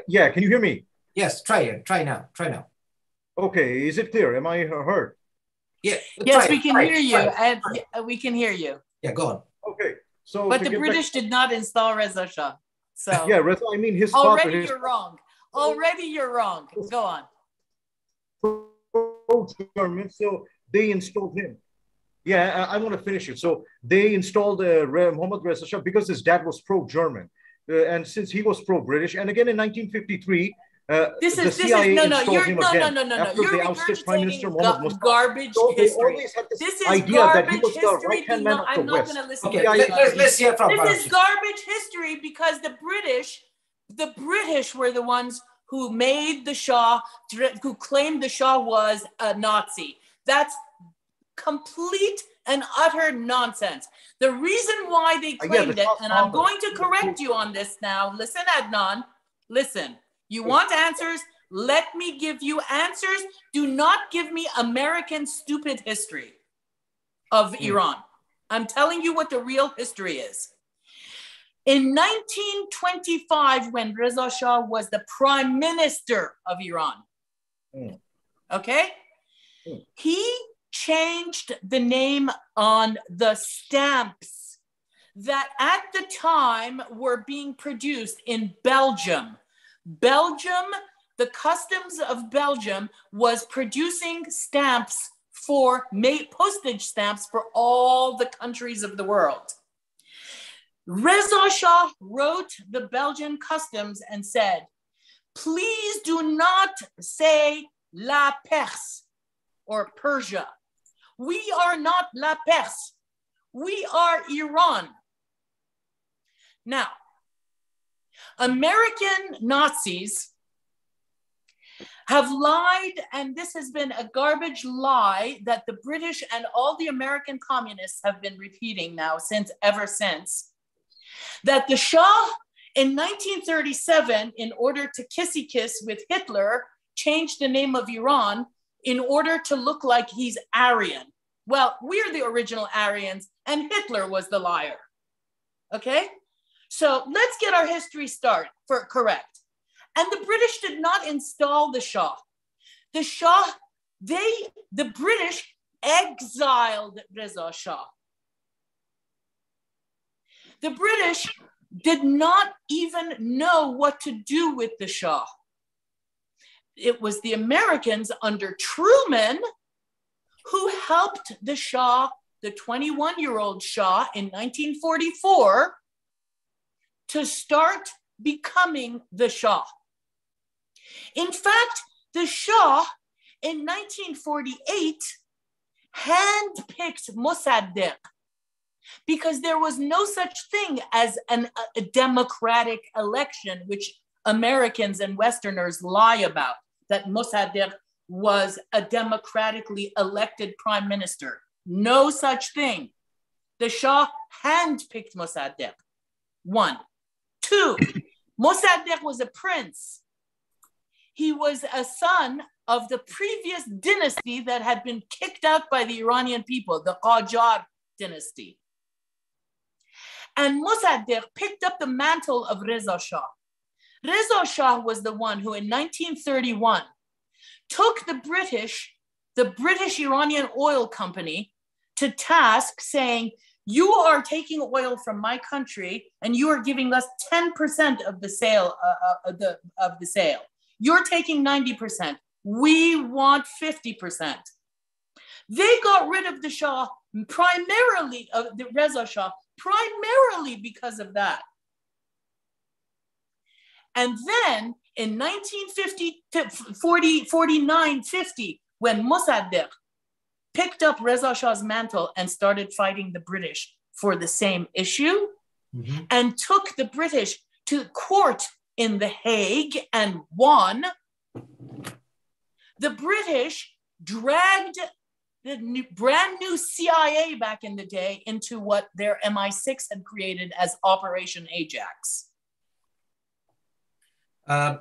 yeah, can you hear me? Yes, try now. Okay, is it clear? Am I heard? Yeah. Yes, we can hear you. And we can hear you. Yeah, go on. Okay, so... But the British did not install Reza Shah. So yeah, Reza, I mean his already father... You're wrong. Already you're wrong. Go on. So they installed him. Yeah, I want to finish it. So they installed Mohammad Reza Shah because his dad was pro-German. And since he was pro-British, and again in 1953, the CIA installed him again after they ousted Prime Minister Mohammad Mossadegh. Garbage so history. They always had this this is idea that he was the right-hand man of the I'm not West. going to listen okay, to let's hear from This is garbage history because the British were the ones who made the Shah, who claimed the Shah was a Nazi. That's complete and utter nonsense. The reason why they claimed it, and I'm going to correct you on this now. Listen, Adnan, listen. You want answers? Let me give you answers. Do not give me American stupid history of Iran. I'm telling you what the real history is. In 1925, when Reza Shah was the prime minister of Iran, okay, he changed the name on the stamps that at the time were being produced in Belgium. Belgium, the customs of Belgium was producing stamps for postage stamps for all the countries of the world. Reza Shah wrote the Belgian customs and said, please do not say La Perse or Persia. We are not La Perse. We are Iran. Now, American Nazis have lied, and this has been a garbage lie that the British and all the American communists have been repeating now ever since, that the Shah in 1937, in order to kissy kiss with Hitler, changed the name of Iran in order to look like he's Aryan. Well, we're the original Aryans and Hitler was the liar. Okay? So let's get our history correct. And the British did not install the Shah. The Shah, the British exiled Reza Shah. The British did not even know what to do with the Shah. It was the Americans under Truman who helped the Shah, the 21-year-old Shah in 1944, to start becoming the Shah. In fact, the Shah in 1948 handpicked Mossadegh because there was no such thing as a democratic election, which Americans and Westerners lie about, that Mossadegh was a democratically elected prime minister. No such thing. The Shah handpicked Mossadegh. 1. 2, Mossadegh was a prince. He was a son of the previous dynasty that had been kicked out by the Iranian people, the Qajar dynasty. And Mossadegh picked up the mantle of Reza Shah. Reza Shah was the one who in 1931 took the British Iranian Oil Company to task, saying, you are taking oil from my country and you are giving us 10% of the sale. You're taking 90%. We want 50%. They got rid of the Shah primarily, of the Reza Shah, primarily because of that. And then in 1949-50, when Mossadegh picked up Reza Shah's mantle and started fighting the British for the same issue, and took the British to court in The Hague and won, the British dragged the brand new CIA back in the day into what their MI6 had created as Operation Ajax.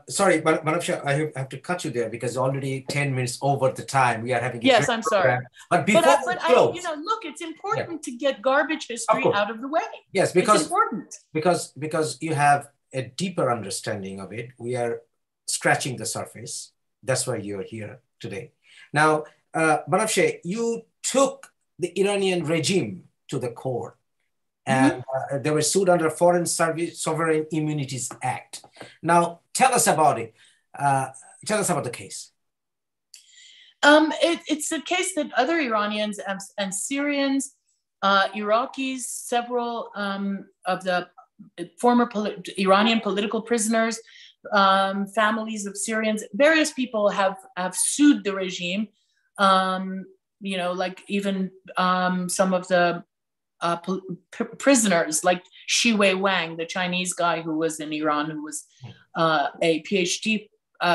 Sorry, Madam Shah, I have to cut you there because already 10 minutes over the time. We are having a yes, I'm sorry. But before look, it's important to get garbage history out of the way. Yes, because it's important. Because you have a deeper understanding of it. We are scratching the surface. That's why you're here today. Now, Madam Shah, you took the Iranian regime to the court. And they were sued under Foreign Service Sovereign Immunities Act. Now, tell us about it. Tell us about the case. It's a case that other Iranians and Syrians, Iraqis, several of the former Iranian political prisoners, families of Syrians, various people have sued the regime. Like even some of the prisoners like Shi Wang, the Chinese guy who was in Iran, who was a PhD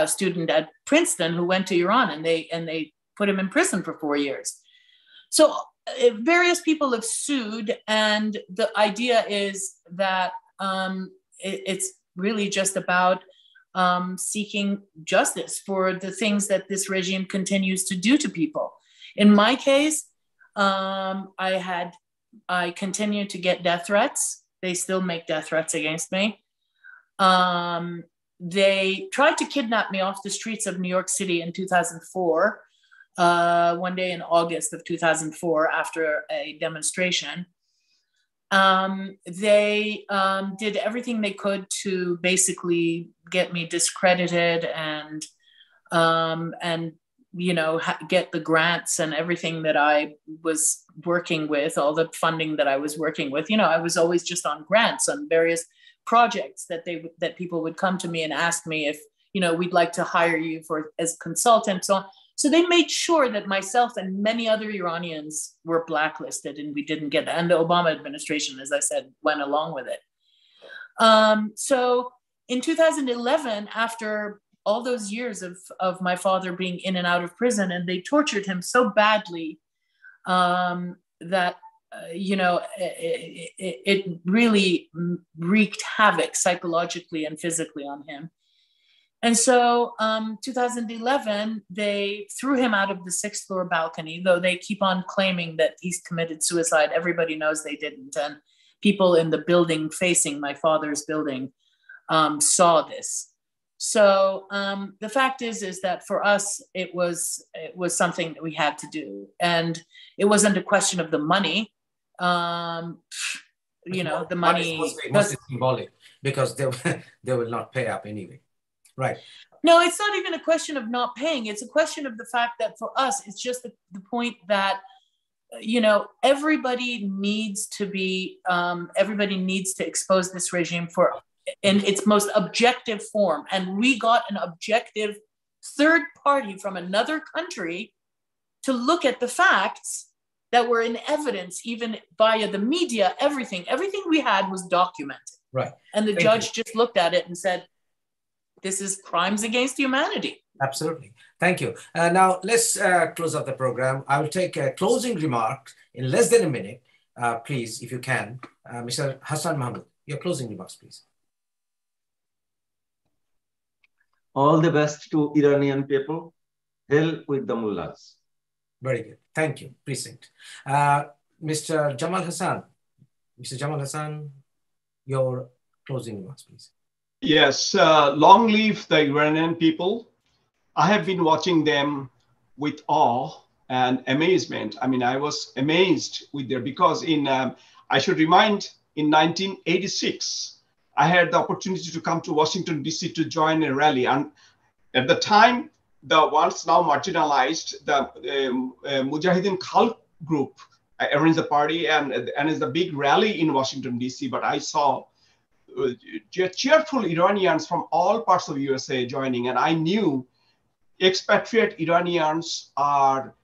student at Princeton, who went to Iran and they put him in prison for 4 years. So various people have sued, and the idea is that it's really just about seeking justice for the things that this regime continues to do to people. In my case, I continued to get death threats. They still make death threats against me. They tried to kidnap me off the streets of New York City in 2004, one day in August of 2004 after a demonstration. They did everything they could to basically get me discredited and get the grants and everything that I was working with, all the funding that I was working with. I was always just on grants on various projects that people would come to me and ask me if, we'd like to hire you as consultant. So they made sure that myself and many other Iranians were blacklisted, and we didn't get, and the Obama administration, as I said, went along with it. So in 2011, after all those years of my father being in and out of prison, and they tortured him so badly that, it really wreaked havoc psychologically and physically on him. And so 2011, they threw him out of the 6th floor balcony, though they keep on claiming that he's committed suicide. Everybody knows they didn't. And people in the building facing my father's building saw this. So the fact is that for us, it was something that we had to do. And it wasn't a question of the money. The money mostly symbolic, because they will not pay up anyway. Right. No, it's not even a question of not paying. It's a question of the fact that for us, it's just the point that, everybody needs to expose this regime in its most objective form. And we got an objective third party from another country to look at the facts that were in evidence, even via the media. Everything we had was documented. Right. And the judge just looked at it and said, this is crimes against humanity. Absolutely. Thank you. Now let's close out the program. I will take a closing remark in less than a minute, please, if you can. Mr. Hassan Mahmoud, your closing remarks, please. All the best to Iranian people. Hell with the mullahs. Very good. Thank you, Precinct. Mr. Jamal Hassan, your closing remarks, please. Yes, long live the Iranian people. I have been watching them with awe and amazement. I mean, I was amazed with their, because I should remind, in 1986, I had the opportunity to come to Washington, D.C. to join a rally. And at the time, the once now marginalized, the Mujahideen Khalq group arranged the party and is the big rally in Washington, D.C. But I saw cheerful Iranians from all parts of USA joining, and I knew expatriate Iranians are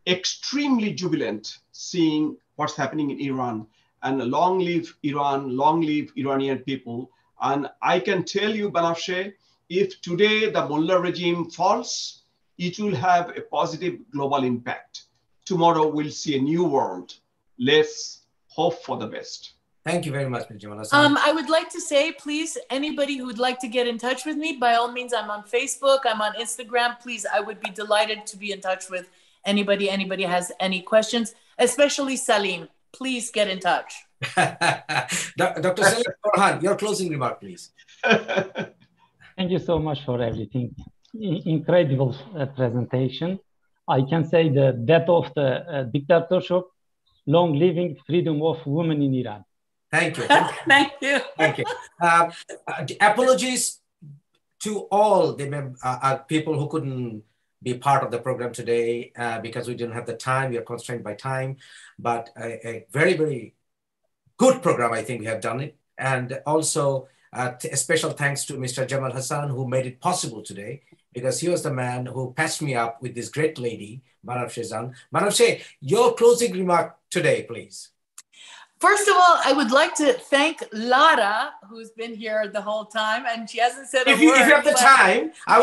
extremely jubilant seeing what's happening in Iran. And long live Iran, long live Iranian people. And I can tell you, Banafsheh, if today the Mullah regime falls, it will have a positive global impact. Tomorrow we'll see a new world. Let's hope for the best. Thank you very much, Mr. Jamal Hassan. I would like to say, please, anybody who would like to get in touch with me, by all means, I'm on Facebook, I'm on Instagram. Please, I would be delighted to be in touch with anybody has any questions, especially Salim. Please get in touch. Dr. Salim Orhan, your closing remark, please. Thank you so much for everything. Incredible presentation. I can say the death of the dictatorship, long living freedom of women in Iran. Thank you. Thank you. Thank you. Apologies to all the people who couldn't be part of the program today because we didn't have the time. We are constrained by time, but a very, very good program. I think we have done it. And also a special thanks to Mr. Jamal Hassan, who made it possible today, because he was the man who patched me up with this great lady, Banafsheh Zan. Banafsheh, your closing remark today, please. First of all, I would like to thank Lara, who's been here the whole time, and she hasn't said a word. If you have the time, I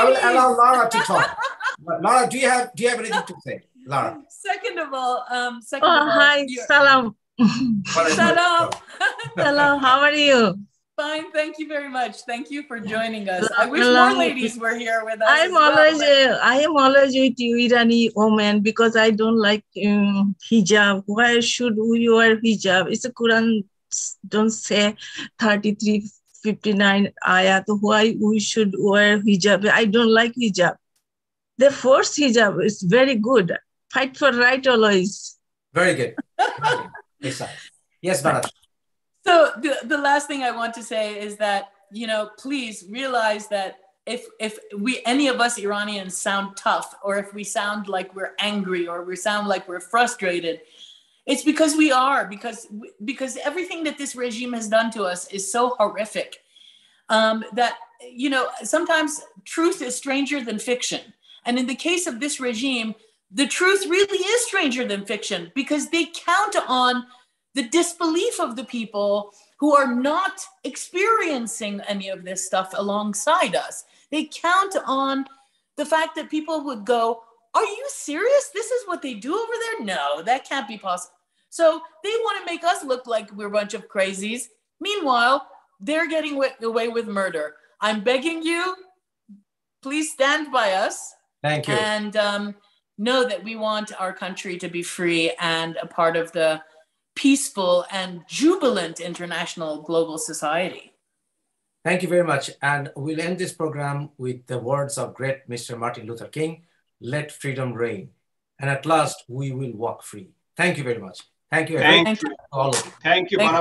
will allow Lara to talk. But Lara, do you have anything to say? Lara. Second of all, hi, salam. Salam. Salam, how are you? Fine, thank you very much. Thank you for joining us. I wish Hello. more ladies were here with us. I am always with you, Irani woman, because I don't like hijab. Why should we wear hijab? It's a Quran don't say 33:59 ayat. Why we should wear hijab? I don't like hijab. The force hijab is very good. Fight for right always. Very good. Yes, Bharat. So the last thing I want to say is that, you know, please realize that if we, any of us Iranians sound tough, or if we sound like we're angry, or we sound like we're frustrated, it's because we are, because everything that this regime has done to us is so horrific that, you know, sometimes truth is stranger than fiction. And in the case of this regime, the truth really is stranger than fiction, because they count on the disbelief of the people who are not experiencing any of this stuff alongside us. They count on the fact that people would go, are you serious? This is what they do over there? No, that can't be possible. So they want to make us look like we're a bunch of crazies. Meanwhile, they're getting away with murder. I'm begging you, please stand by us. Thank you. And know that we want our country to be free and a part of the peaceful and jubilant international global society. Thank you very much. And we'll end this program with the words of great Mr. Martin Luther King, let freedom reign. And at last, we will walk free. Thank you very much. Thank you. Thank you. All of you. Thank you, Bharat.